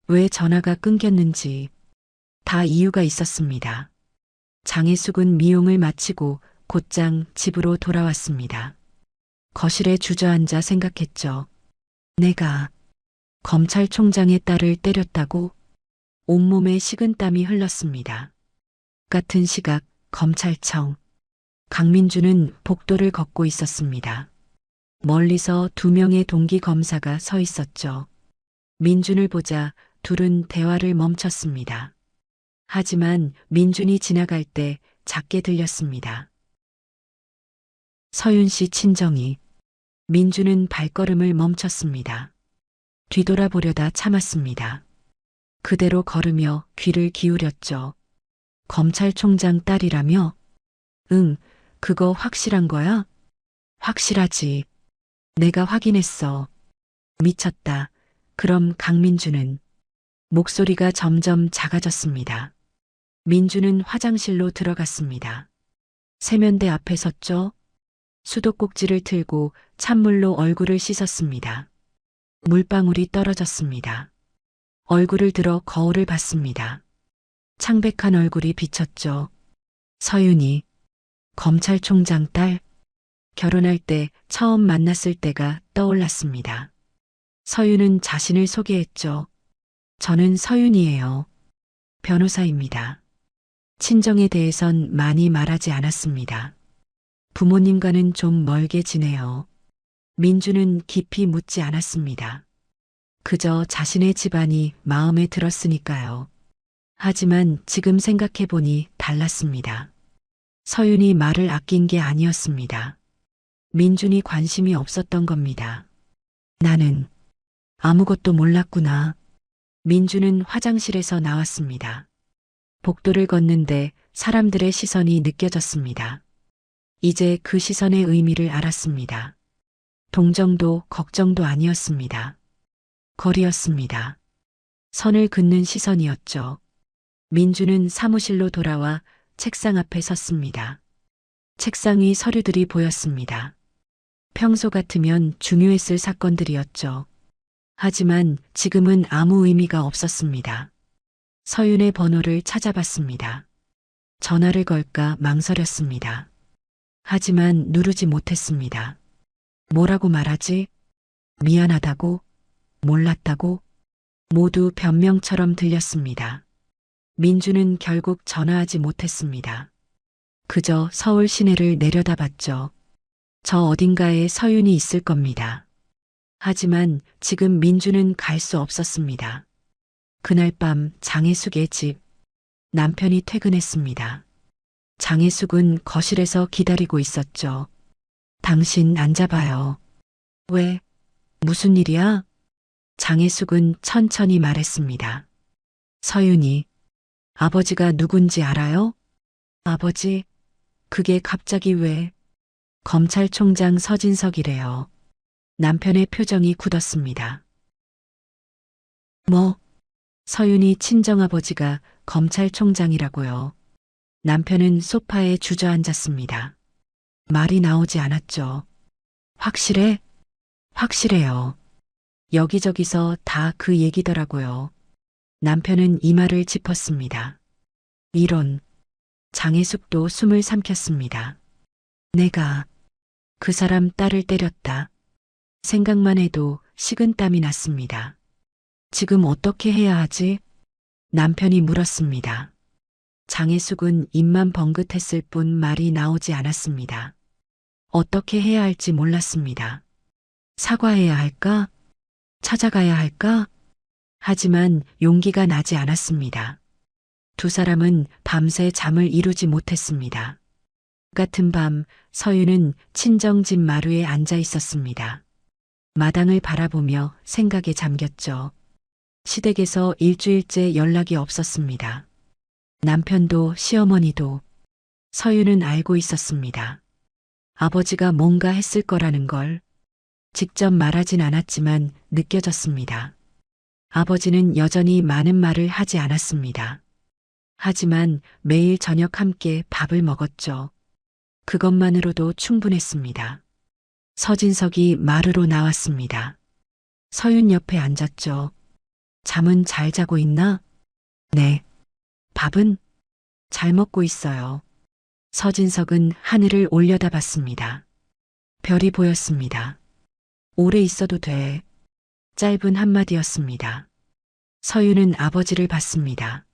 왜 전화가 끊겼는지, 다 이유가 있었습니다. 장혜숙은 미용을 마치고 곧장 집으로 돌아왔습니다. 거실에 주저앉아 생각했죠. 내가 검찰총장의 딸을 때렸다고? 온몸에 식은땀이 흘렀습니다. 같은 시각 검찰청. 강민주는 복도를 걷고 있었습니다. 멀리서 두 명의 동기 검사가 서 있었죠. 민준을 보자 둘은 대화를 멈췄습니다. 하지만 민준이 지나갈 때 작게 들렸습니다. 서윤 씨 친정이. 민준은 발걸음을 멈췄습니다. 뒤돌아보려다 참았습니다. 그대로 걸으며 귀를 기울였죠. 검찰총장 딸이라며? 응, 그거 확실한 거야? 확실하지. 내가 확인했어. 미쳤다. 그럼 강민주는? 목소리가 점점 작아졌습니다. 민주는 화장실로 들어갔습니다. 세면대 앞에 섰죠. 수도꼭지를 틀고 찬물로 얼굴을 씻었습니다. 물방울이 떨어졌습니다. 얼굴을 들어 거울을 봤습니다. 창백한 얼굴이 비쳤죠. 서윤이, 검찰총장 딸, 결혼할 때 처음 만났을 때가 떠올랐습니다. 서윤은 자신을 소개했죠. 저는 서윤이에요. 변호사입니다. 친정에 대해선 많이 말하지 않았습니다. 부모님과는 좀 멀게 지내요. 민주는 깊이 묻지 않았습니다. 그저 자신의 집안이 마음에 들었으니까요. 하지만 지금 생각해보니 달랐습니다. 서윤이 말을 아낀 게 아니었습니다. 민준이 관심이 없었던 겁니다. 나는 아무것도 몰랐구나. 민준은 화장실에서 나왔습니다. 복도를 걷는데 사람들의 시선이 느껴졌습니다. 이제 그 시선의 의미를 알았습니다. 동정도 걱정도 아니었습니다. 거리였습니다. 선을 긋는 시선이었죠. 민주는 사무실로 돌아와 책상 앞에 섰습니다. 책상 위 서류들이 보였습니다. 평소 같으면 중요했을 사건들이었죠. 하지만 지금은 아무 의미가 없었습니다. 서윤의 번호를 찾아봤습니다. 전화를 걸까 망설였습니다. 하지만 누르지 못했습니다. 뭐라고 말하지? 미안하다고? 몰랐다고? 모두 변명처럼 들렸습니다. 민주는 결국 전화하지 못했습니다. 그저 서울 시내를 내려다봤죠. 저 어딘가에 서윤이 있을 겁니다. 하지만 지금 민주는 갈 수 없었습니다. 그날 밤 장혜숙의 집. 남편이 퇴근했습니다. 장혜숙은 거실에서 기다리고 있었죠. 당신 앉아봐요. 왜? 무슨 일이야? 장혜숙은 천천히 말했습니다. 서윤이, 아버지가 누군지 알아요? 아버지? 그게 갑자기 왜? 검찰총장 서진석이래요. 남편의 표정이 굳었습니다. 뭐? 서윤이 친정아버지가 검찰총장이라고요. 남편은 소파에 주저앉았습니다. 말이 나오지 않았죠. 확실해? 확실해요. 여기저기서 다 그 얘기더라고요. 남편은 이마를 짚었습니다. 이런. 장혜숙도 숨을 삼켰습니다. 내가 그 사람 딸을 때렸다. 생각만 해도 식은땀이 났습니다. 지금 어떻게 해야 하지? 남편이 물었습니다. 장혜숙은 입만 번긋했을 뿐 말이 나오지 않았습니다. 어떻게 해야 할지 몰랐습니다. 사과해야 할까? 찾아가야 할까? 하지만 용기가 나지 않았습니다. 두 사람은 밤새 잠을 이루지 못했습니다. 같은 밤 서윤은 친정집 마루에 앉아 있었습니다. 마당을 바라보며 생각에 잠겼죠. 시댁에서 일주일째 연락이 없었습니다. 남편도 시어머니도 서윤은 알고 있었습니다. 아버지가 뭔가 했을 거라는 걸 직접 말하진 않았지만 느껴졌습니다. 아버지는 여전히 많은 말을 하지 않았습니다. 하지만 매일 저녁 함께 밥을 먹었죠. 그것만으로도 충분했습니다. 서진석이 마루로 나왔습니다. 서윤 옆에 앉았죠. 잠은 잘 자고 있나? 네. 밥은? 잘 먹고 있어요. 서진석은 하늘을 올려다봤습니다. 별이 보였습니다. 오래 있어도 돼. 짧은 한마디였습니다. 서윤은 아버지를 봤습니다.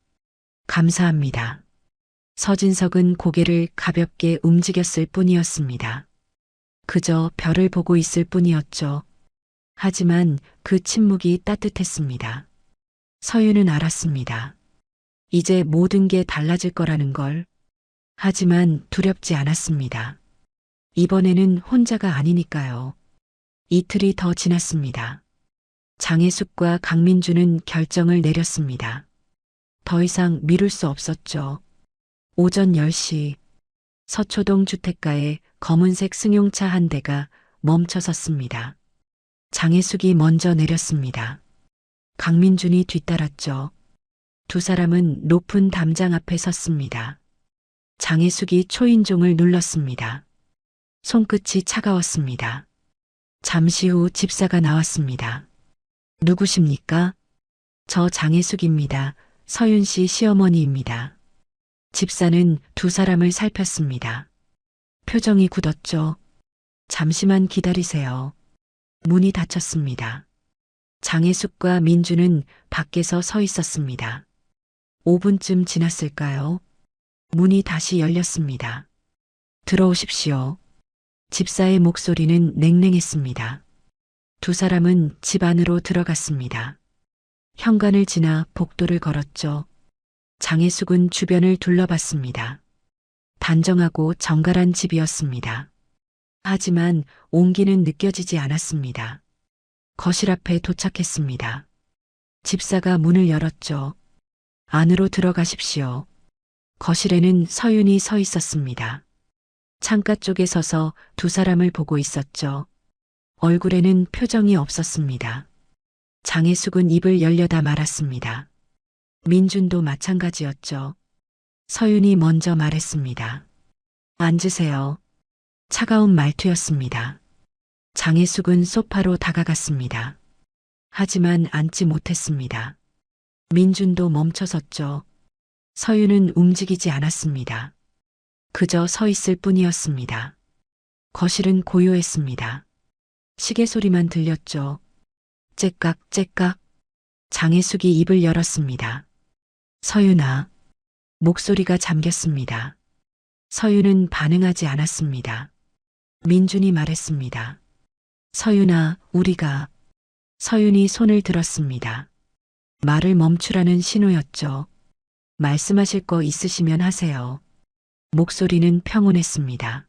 감사합니다. 서진석은 고개를 가볍게 움직였을 뿐이었습니다. 그저 별을 보고 있을 뿐이었죠. 하지만 그 침묵이 따뜻했습니다. 서윤은 알았습니다. 이제 모든 게 달라질 거라는 걸. 하지만 두렵지 않았습니다. 이번에는 혼자가 아니니까요. 이틀이 더 지났습니다. 장혜숙과 강민주는 결정을 내렸습니다. 더 이상 미룰 수 없었죠. 오전 10시 서초동 주택가에 검은색 승용차 한 대가 멈춰 섰습니다. 장혜숙이 먼저 내렸습니다. 강민준이 뒤따랐죠. 두 사람은 높은 담장 앞에 섰습니다. 장혜숙이 초인종을 눌렀습니다. 손끝이 차가웠습니다. 잠시 후 집사가 나왔습니다. 누구십니까? 저 장혜숙입니다. 서윤 씨 시어머니입니다. 집사는 두 사람을 살폈습니다. 표정이 굳었죠. 잠시만 기다리세요. 문이 닫혔습니다. 장혜숙과 민주는 밖에서 서 있었습니다. 5분쯤 지났을까요? 문이 다시 열렸습니다. 들어오십시오. 집사의 목소리는 냉랭했습니다. 두 사람은 집 안으로 들어갔습니다. 현관을 지나 복도를 걸었죠. 장혜숙은 주변을 둘러봤습니다. 단정하고 정갈한 집이었습니다. 하지만 온기는 느껴지지 않았습니다. 거실 앞에 도착했습니다. 집사가 문을 열었죠. 안으로 들어가십시오. 거실에는 서윤이 서 있었습니다. 창가 쪽에 서서 두 사람을 보고 있었죠. 얼굴에는 표정이 없었습니다. 장혜숙은 입을 열려다 말았습니다. 민준도 마찬가지였죠. 서윤이 먼저 말했습니다. 앉으세요. 차가운 말투였습니다. 장혜숙은 소파로 다가갔습니다. 하지만 앉지 못했습니다. 민준도 멈춰섰죠. 서윤은 움직이지 않았습니다. 그저 서 있을 뿐이었습니다. 거실은 고요했습니다. 시계 소리만 들렸죠. 째깍 째깍. 장혜숙이 입을 열었습니다. 서윤아. 목소리가 잠겼습니다. 서윤은 반응하지 않았습니다. 민준이 말했습니다. 서윤아, 우리가. 서윤이 손을 들었습니다. 말을 멈추라는 신호였죠. 말씀하실 거 있으시면 하세요. 목소리는 평온했습니다.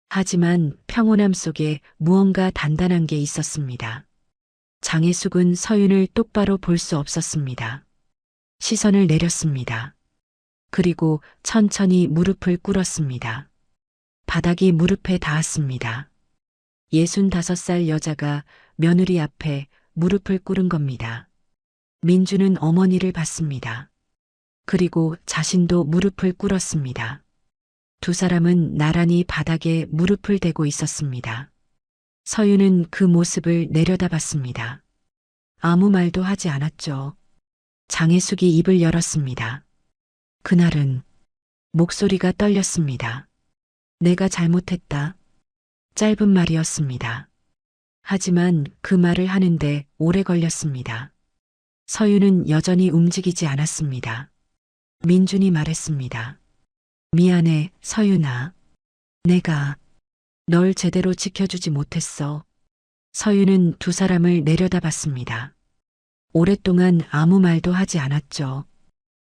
하지만 평온함 속에 무언가 단단한 게 있었습니다. 장혜숙은 서윤을 똑바로 볼 수 없었습니다. 시선을 내렸습니다. 그리고 천천히 무릎을 꿇었습니다. 바닥이 무릎에 닿았습니다. 65살 여자가 며느리 앞에 무릎을 꿇은 겁니다. 민주는 어머니를 봤습니다. 그리고 자신도 무릎을 꿇었습니다. 두 사람은 나란히 바닥에 무릎을 대고 있었습니다. 서윤은 그 모습을 내려다봤습니다. 아무 말도 하지 않았죠. 장혜숙이 입을 열었습니다. 그날은 목소리가 떨렸습니다. 내가 잘못했다. 짧은 말이었습니다. 하지만 그 말을 하는데 오래 걸렸습니다. 서윤은 여전히 움직이지 않았습니다. 민준이 말했습니다. 미안해, 서윤아. 내가 널 제대로 지켜주지 못했어. 서윤은 두 사람을 내려다봤습니다. 오랫동안 아무 말도 하지 않았죠.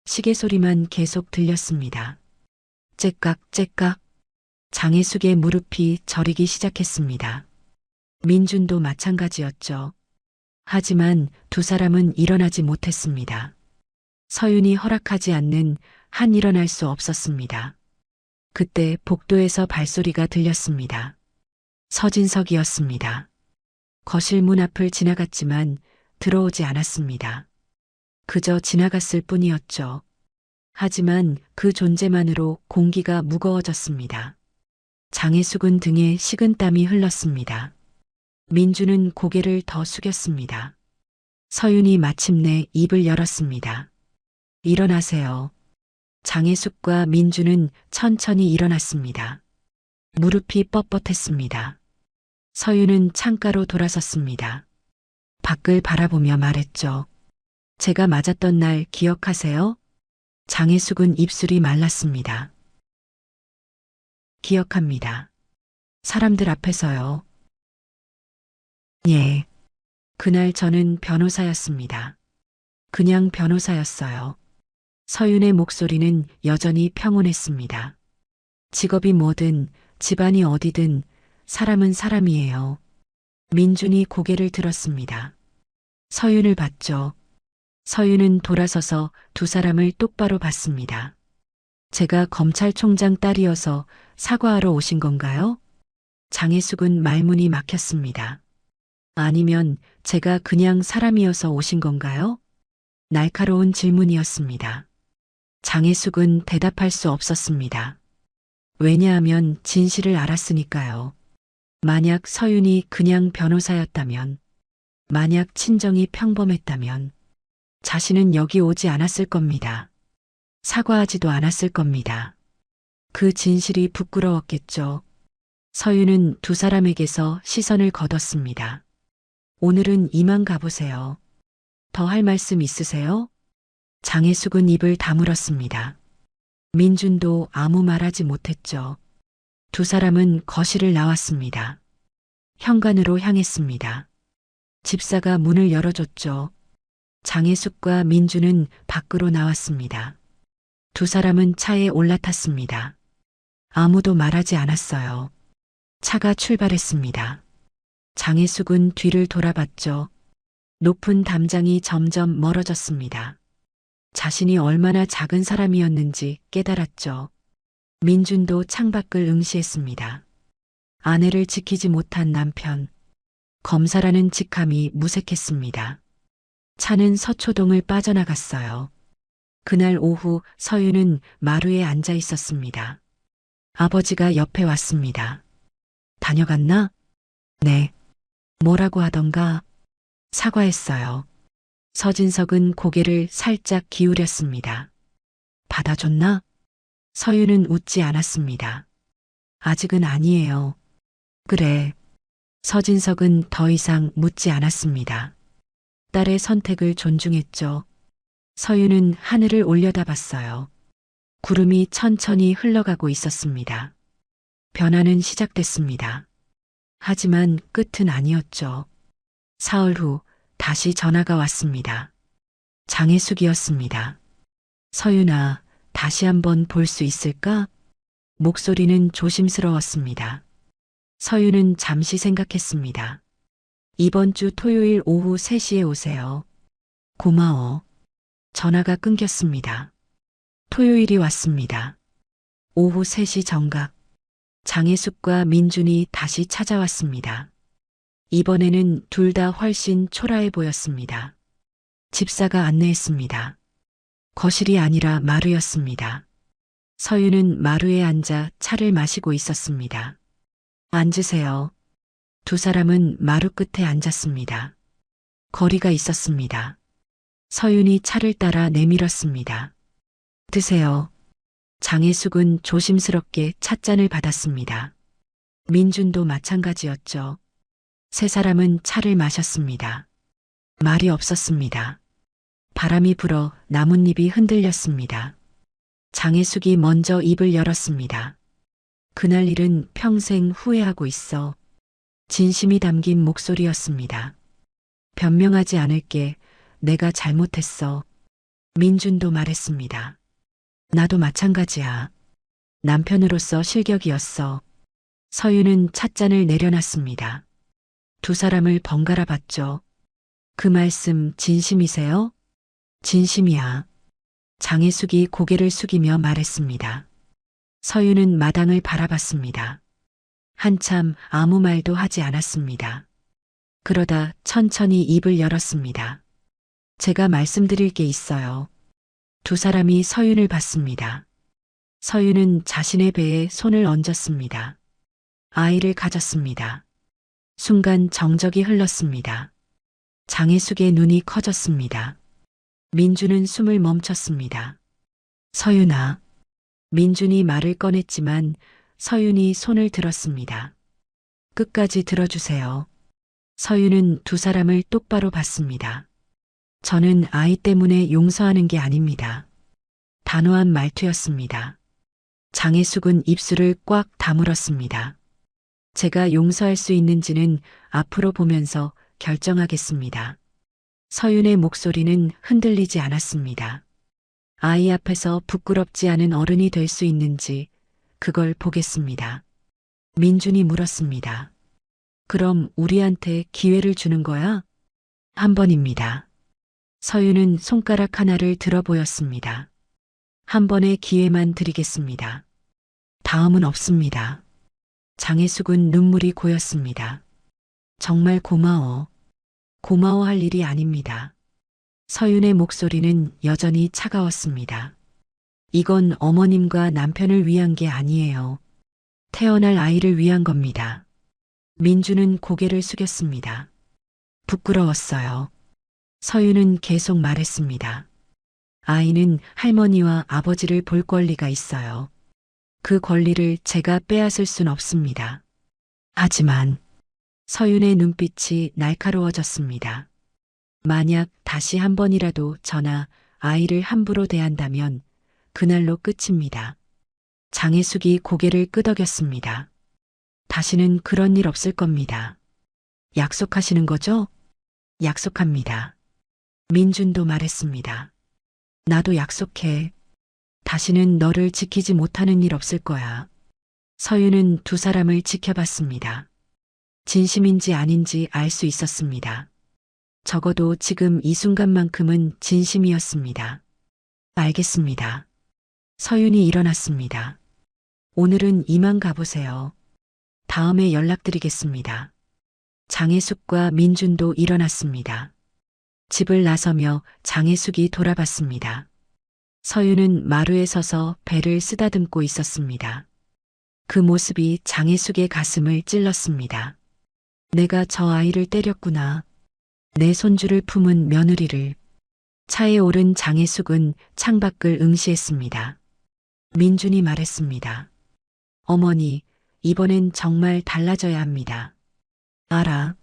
시계 소리만 계속 들렸습니다. 째깍째깍. 장혜숙의 무릎이 저리기 시작했습니다. 민준도 마찬가지였죠. 하지만 두 사람은 일어나지 못했습니다. 서윤이 허락하지 않는 한 일어날 수 없었습니다. 그때 복도에서 발소리가 들렸습니다. 서진석이었습니다. 거실 문 앞을 지나갔지만 들어오지 않았습니다. 그저 지나갔을 뿐이었죠. 하지만 그 존재만으로 공기가 무거워졌습니다. 장혜숙은 등에 식은땀이 흘렀습니다. 민주는 고개를 더 숙였습니다. 서윤이 마침내 입을 열었습니다. 일어나세요. 장혜숙과 민주는 천천히 일어났습니다. 무릎이 뻣뻣했습니다. 서윤은 창가로 돌아섰습니다. 밖을 바라보며 말했죠. 제가 맞았던 날 기억하세요? 장혜숙은 입술이 말랐습니다. 기억합니다. 사람들 앞에서요. 예. 그날 저는 변호사였습니다. 그냥 변호사였어요. 서윤의 목소리는 여전히 평온했습니다. 직업이 뭐든, 집안이 어디든, 사람은 사람이에요. 민준이 고개를 들었습니다. 서윤을 봤죠. 서윤은 돌아서서 두 사람을 똑바로 봤습니다. 제가 검찰총장 딸이어서 사과하러 오신 건가요? 장혜숙은 말문이 막혔습니다. 아니면 제가 그냥 사람이어서 오신 건가요? 날카로운 질문이었습니다. 장혜숙은 대답할 수 없었습니다. 왜냐하면 진실을 알았으니까요. 만약 서윤이 그냥 변호사였다면, 만약 친정이 평범했다면, 자신은 여기 오지 않았을 겁니다. 사과하지도 않았을 겁니다. 그 진실이 부끄러웠겠죠. 서윤은 두 사람에게서 시선을 거뒀습니다. 오늘은 이만 가보세요. 더 할 말씀 있으세요? 장혜숙은 입을 다물었습니다. 민준도 아무 말하지 못했죠. 두 사람은 거실을 나왔습니다. 현관으로 향했습니다. 집사가 문을 열어줬죠. 장혜숙과 민준은 밖으로 나왔습니다. 두 사람은 차에 올라탔습니다. 아무도 말하지 않았어요. 차가 출발했습니다. 장혜숙은 뒤를 돌아봤죠. 높은 담장이 점점 멀어졌습니다. 자신이 얼마나 작은 사람이었는지 깨달았죠. 민준도 창밖을 응시했습니다. 아내를 지키지 못한 남편. 검사라는 직함이 무색했습니다. 차는 서초동을 빠져나갔어요. 그날 오후 서윤은 마루에 앉아 있었습니다. 아버지가 옆에 왔습니다. 다녀갔나? 네. 뭐라고 하던가? 사과했어요. 서진석은 고개를 살짝 기울였습니다. 받아줬나? 서윤은 웃지 않았습니다. 아직은 아니에요. 그래. 서진석은 더 이상 묻지 않았습니다. 딸의 선택을 존중했죠. 서윤은 하늘을 올려다봤어요. 구름이 천천히 흘러가고 있었습니다. 변화는 시작됐습니다. 하지만 끝은 아니었죠. 사흘 후 다시 전화가 왔습니다. 장혜숙이었습니다. 서윤아, 다시 한번 볼 수 있을까? 목소리는 조심스러웠습니다. 서윤은 잠시 생각했습니다. 이번 주 토요일 오후 3시에 오세요. 고마워. 전화가 끊겼습니다. 토요일이 왔습니다. 오후 3시 정각. 장혜숙과 민준이 다시 찾아왔습니다. 이번에는 둘 다 훨씬 초라해 보였습니다. 집사가 안내했습니다. 거실이 아니라 마루였습니다. 서윤은 마루에 앉아 차를 마시고 있었습니다. 앉으세요. 두 사람은 마루 끝에 앉았습니다. 거리가 있었습니다. 서윤이 차를 따라 내밀었습니다. 드세요. 장혜숙은 조심스럽게 찻잔을 받았습니다. 민준도 마찬가지였죠. 세 사람은 차를 마셨습니다. 말이 없었습니다. 바람이 불어 나뭇잎이 흔들렸습니다. 장혜숙이 먼저 입을 열었습니다. 그날 일은 평생 후회하고 있어. 진심이 담긴 목소리였습니다. 변명하지 않을게. 내가 잘못했어. 민준도 말했습니다. 나도 마찬가지야. 남편으로서 실격이었어. 서윤은 찻잔을 내려놨습니다. 두 사람을 번갈아 봤죠. 그 말씀 진심이세요? 진심이야. 장혜숙이 고개를 숙이며 말했습니다. 서윤은 마당을 바라봤습니다. 한참 아무 말도 하지 않았습니다. 그러다 천천히 입을 열었습니다. 제가 말씀드릴 게 있어요. 두 사람이 서윤을 봤습니다. 서윤은 자신의 배에 손을 얹었습니다. 아이를 가졌습니다. 순간 정적이 흘렀습니다. 장혜숙의 눈이 커졌습니다. 민준은 숨을 멈췄습니다. 서윤아. 민준이 말을 꺼냈지만 서윤이 손을 들었습니다. 끝까지 들어주세요. 서윤은 두 사람을 똑바로 봤습니다. 저는 아이 때문에 용서하는 게 아닙니다. 단호한 말투였습니다. 장혜숙은 입술을 꽉 다물었습니다. 제가 용서할 수 있는지는 앞으로 보면서 결정하겠습니다. 서윤의 목소리는 흔들리지 않았습니다. 아이 앞에서 부끄럽지 않은 어른이 될 수 있는지 그걸 보겠습니다. 민준이 물었습니다. 그럼 우리한테 기회를 주는 거야? 한 번입니다. 서윤은 손가락 하나를 들어 보였습니다. 한 번의 기회만 드리겠습니다. 다음은 없습니다. 장혜숙은 눈물이 고였습니다. 정말 고마워. 고마워할 일이 아닙니다. 서윤의 목소리는 여전히 차가웠습니다. 이건 어머님과 남편을 위한 게 아니에요. 태어날 아이를 위한 겁니다. 민주는 고개를 숙였습니다. 부끄러웠어요. 서윤은 계속 말했습니다. 아이는 할머니와 아버지를 볼 권리가 있어요. 그 권리를 제가 빼앗을 순 없습니다. 하지만 서윤의 눈빛이 날카로워졌습니다. 만약 다시 한 번이라도 저나 아이를 함부로 대한다면 그날로 끝입니다. 장혜숙이 고개를 끄덕였습니다. 다시는 그런 일 없을 겁니다. 약속하시는 거죠? 약속합니다. 민준도 말했습니다. 나도 약속해. 다시는 너를 지키지 못하는 일 없을 거야. 서윤은 두 사람을 지켜봤습니다. 진심인지 아닌지 알 수 있었습니다. 적어도 지금 이 순간만큼은 진심이었습니다. 알겠습니다. 서윤이 일어났습니다. 오늘은 이만 가보세요. 다음에 연락드리겠습니다. 장혜숙과 민준도 일어났습니다. 집을 나서며 장혜숙이 돌아봤습니다. 서윤은 마루에 서서 배를 쓰다듬고 있었습니다. 그 모습이 장혜숙의 가슴을 찔렀습니다. 내가 저 아이를 때렸구나. 내 손주를 품은 며느리를. 차에 오른 장혜숙은 창밖을 응시했습니다. 민준이 말했습니다. 어머니, 이번엔 정말 달라져야 합니다. 알아.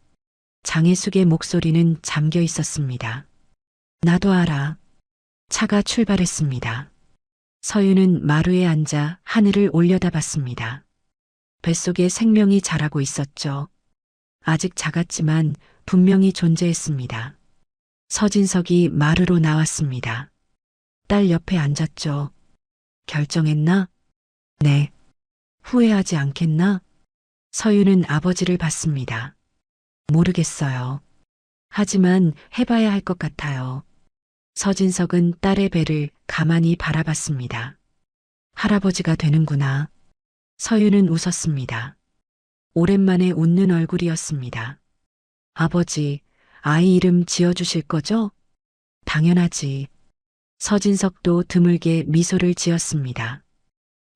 장혜숙의 목소리는 잠겨 있었습니다. 나도 알아. 차가 출발했습니다. 서윤은 마루에 앉아 하늘을 올려다봤습니다. 뱃속에 생명이 자라고 있었죠. 아직 작았지만 분명히 존재했습니다. 서진석이 마루로 나왔습니다. 딸 옆에 앉았죠. 결정했나? 네. 후회하지 않겠나? 서윤은 아버지를 봤습니다. 모르겠어요. 하지만 해봐야 할 것 같아요. 서진석은 딸의 배를 가만히 바라봤습니다. 할아버지가 되는구나. 서윤은 웃었습니다. 오랜만에 웃는 얼굴이었습니다. 아버지, 아이 이름 지어주실 거죠? 당연하지. 서진석도 드물게 미소를 지었습니다.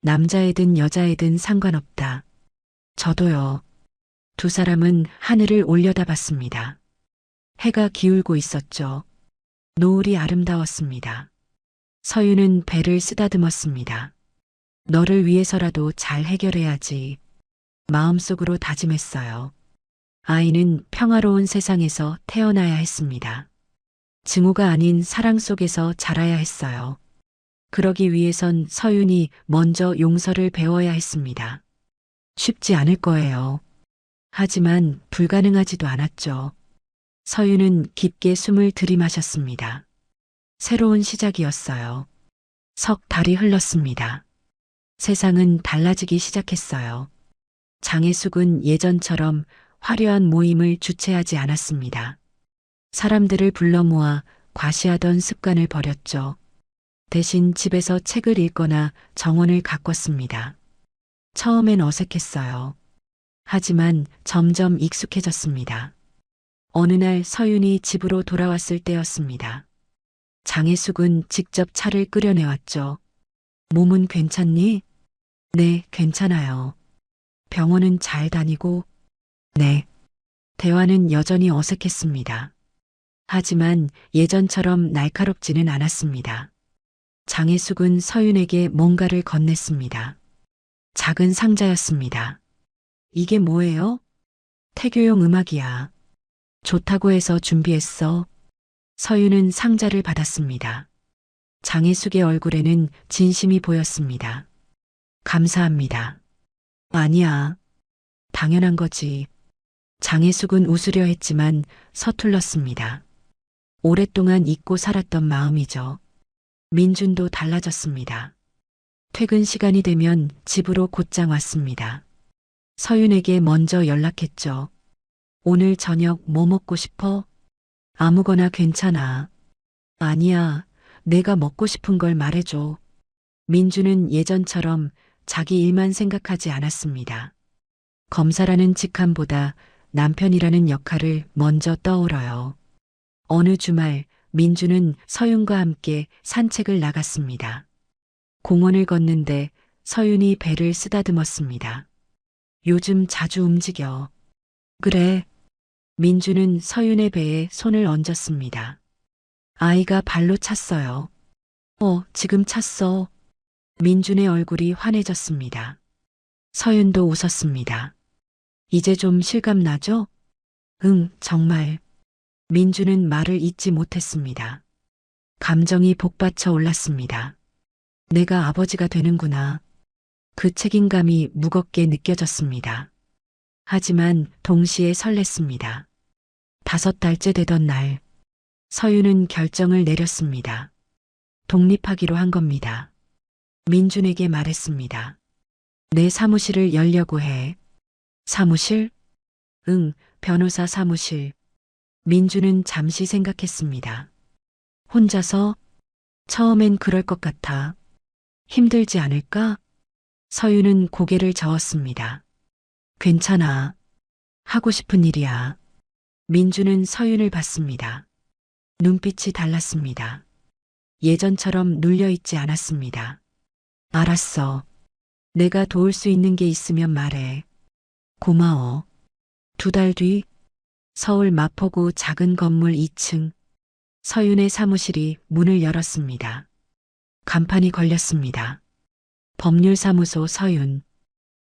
남자애든 여자애든 상관없다. 저도요. 두 사람은 하늘을 올려다봤습니다. 해가 기울고 있었죠. 노을이 아름다웠습니다. 서윤은 배를 쓰다듬었습니다. 너를 위해서라도 잘 해결해야지. 마음속으로 다짐했어요. 아이는 평화로운 세상에서 태어나야 했습니다. 증오가 아닌 사랑 속에서 자라야 했어요. 그러기 위해선 서윤이 먼저 용서를 배워야 했습니다. 쉽지 않을 거예요. 하지만 불가능하지도 않았죠. 서윤은 깊게 숨을 들이마셨습니다. 새로운 시작이었어요. 석 달이 흘렀습니다. 세상은 달라지기 시작했어요. 장혜숙은 예전처럼 화려한 모임을 주최하지 않았습니다. 사람들을 불러 모아 과시하던 습관을 버렸죠. 대신 집에서 책을 읽거나 정원을 가꿨습니다. 처음엔 어색했어요. 하지만 점점 익숙해졌습니다. 어느 날 서윤이 집으로 돌아왔을 때였습니다. 장혜숙은 직접 차를 끓여내왔죠. 몸은 괜찮니? 네, 괜찮아요. 병원은 잘 다니고? 네. 대화는 여전히 어색했습니다. 하지만 예전처럼 날카롭지는 않았습니다. 장혜숙은 서윤에게 뭔가를 건넸습니다. 작은 상자였습니다. 이게 뭐예요? 태교용 음악이야. 좋다고 해서 준비했어. 서윤은 상자를 받았습니다. 장혜숙의 얼굴에는 진심이 보였습니다. 감사합니다. 아니야. 당연한 거지. 장혜숙은 웃으려 했지만 서툴렀습니다. 오랫동안 잊고 살았던 마음이죠. 민준도 달라졌습니다. 퇴근 시간이 되면 집으로 곧장 왔습니다. 서윤에게 먼저 연락했죠. 오늘 저녁 뭐 먹고 싶어? 아무거나 괜찮아. 아니야, 내가 먹고 싶은 걸 말해줘. 민주는 예전처럼 자기 일만 생각하지 않았습니다. 검사라는 직함보다 남편이라는 역할을 먼저 떠올려요. 어느 주말 민주는 서윤과 함께 산책을 나갔습니다. 공원을 걷는데 서윤이 배를 쓰다듬었습니다. 요즘 자주 움직여. 그래. 민주는 서윤의 배에 손을 얹었습니다. 아이가 발로 찼어요. 지금 찼어. 민준의 얼굴이 환해졌습니다. 서윤도 웃었습니다. 이제 좀 실감 나죠? 응, 정말. 민주는 말을 잇지 못했습니다. 감정이 복받쳐 올랐습니다. 내가 아버지가 되는구나. 그 책임감이 무겁게 느껴졌습니다. 하지만 동시에 설렜습니다. 5달째 되던 날, 서윤은 결정을 내렸습니다. 독립하기로 한 겁니다. 민준에게 말했습니다. 내 사무실을 열려고 해. 사무실? 응, 변호사 사무실. 민준은 잠시 생각했습니다. 혼자서? 처음엔 그럴 것 같아. 힘들지 않을까? 서윤은 고개를 저었습니다. 괜찮아. 하고 싶은 일이야. 민준은 서윤을 봤습니다. 눈빛이 달랐습니다. 예전처럼 눌려있지 않았습니다. 알았어. 내가 도울 수 있는 게 있으면 말해. 고마워. 2달 뒤, 서울 마포구 작은 건물 2층, 서윤의 사무실이 문을 열었습니다. 간판이 걸렸습니다. 법률사무소 서윤.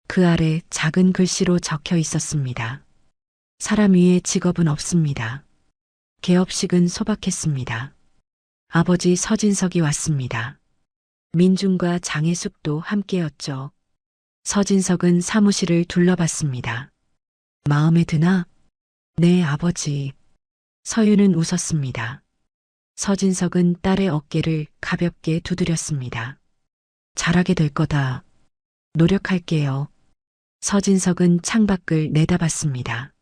그 아래 작은 글씨로 적혀 있었습니다. 사람 위에 직업은 없습니다. 개업식은 소박했습니다. 아버지 서진석이 왔습니다. 민준과 장혜숙도 함께였죠. 서진석은 사무실을 둘러봤습니다. 마음에 드나? 네, 아버지. 서윤은 웃었습니다. 서진석은 딸의 어깨를 가볍게 두드렸습니다. 잘하게 될 거다. 노력할게요. 서진석은 창밖을 내다봤습니다.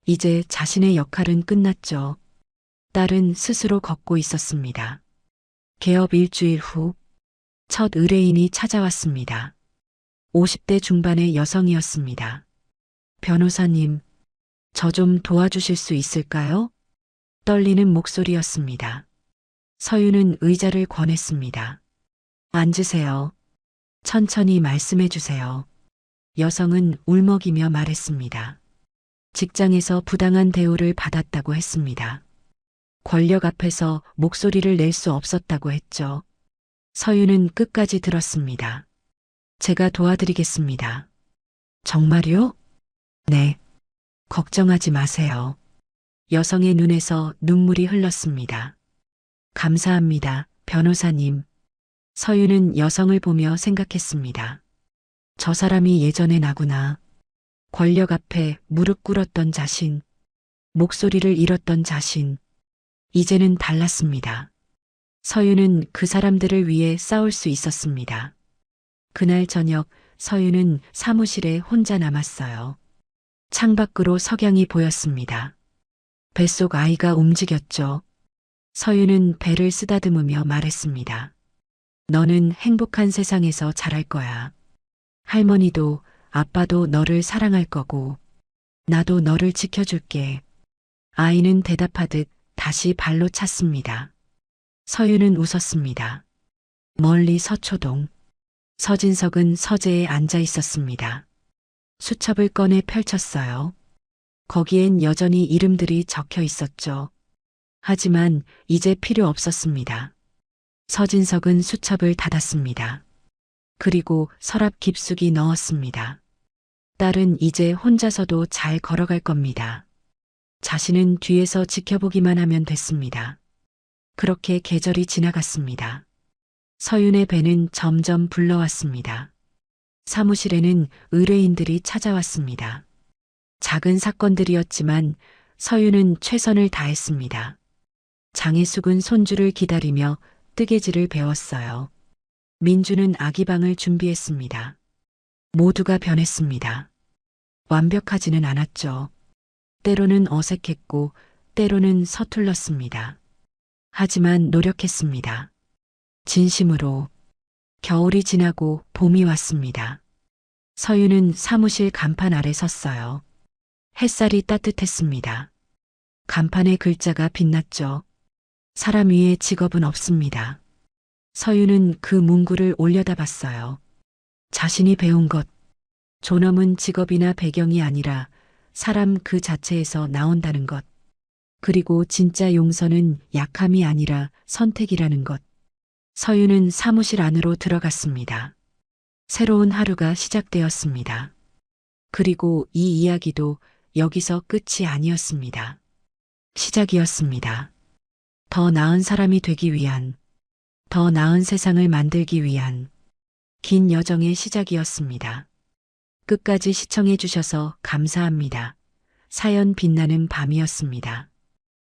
이제 자신의 역할은 끝났죠. 딸은 스스로 걷고 있었습니다. 개업 일주일 후, 첫 의뢰인이 찾아왔습니다. 50대 중반의 여성이었습니다. 변호사님, 저 좀 도와주실 수 있을까요? 떨리는 목소리였습니다. 서윤은 의자를 권했습니다. 앉으세요. 천천히 말씀해 주세요. 여성은 울먹이며 말했습니다. 직장에서 부당한 대우를 받았다고 했습니다. 권력 앞에서 목소리를 낼 수 없었다고 했죠. 서윤은 끝까지 들었습니다. 제가 도와드리겠습니다. 정말요? 네. 걱정하지 마세요. 여성의 눈에서 눈물이 흘렀습니다. 감사합니다, 변호사님. 서유는 여성을 보며 생각했습니다. 저 사람이 예전의 나구나. 권력 앞에 무릎 꿇었던 자신, 목소리를 잃었던 자신. 이제는 달랐습니다. 서유는 그 사람들을 위해 싸울 수 있었습니다. 그날 저녁 서유는 사무실에 혼자 남았어요. 창밖으로 석양이 보였습니다. 뱃속 아이가 움직였죠. 서유는 배를 쓰다듬으며 말했습니다. 너는 행복한 세상에서 자랄 거야. 할머니도 아빠도 너를 사랑할 거고, 나도 너를 지켜줄게. 아이는 대답하듯 다시 발로 찼습니다. 서유는 웃었습니다. 멀리 서초동. 서진석은 서재에 앉아 있었습니다. 수첩을 꺼내 펼쳤어요. 거기엔 여전히 이름들이 적혀 있었죠. 하지만 이제 필요 없었습니다. 서진석은 수첩을 닫았습니다. 그리고 서랍 깊숙이 넣었습니다. 딸은 이제 혼자서도 잘 걸어갈 겁니다. 자신은 뒤에서 지켜보기만 하면 됐습니다. 그렇게 계절이 지나갔습니다. 서윤의 배는 점점 불러왔습니다. 사무실에는 의뢰인들이 찾아왔습니다. 작은 사건들이었지만 서윤은 최선을 다했습니다. 장혜숙은 손주를 기다리며 뜨개질을 배웠어요. 민주는 아기방을 준비했습니다. 모두가 변했습니다. 완벽하지는 않았죠. 때로는 어색했고 때로는 서툴렀습니다. 하지만 노력했습니다. 진심으로. 겨울이 지나고 봄이 왔습니다. 서유는 사무실 간판 아래 섰어요. 햇살이 따뜻했습니다. 간판의 글자가 빛났죠. 사람 위에 직업은 없습니다. 서유는 그 문구를 올려다봤어요. 자신이 배운 것, 존엄은 직업이나 배경이 아니라 사람 그 자체에서 나온다는 것. 그리고 진짜 용서는 약함이 아니라 선택이라는 것. 서유는 사무실 안으로 들어갔습니다. 새로운 하루가 시작되었습니다. 그리고 이 이야기도 여기서 끝이 아니었습니다. 시작이었습니다. 더 나은 사람이 되기 위한, 더 나은 세상을 만들기 위한 긴 여정의 시작이었습니다. 끝까지 시청해 주셔서 감사합니다. 사연 빛나는 밤이었습니다.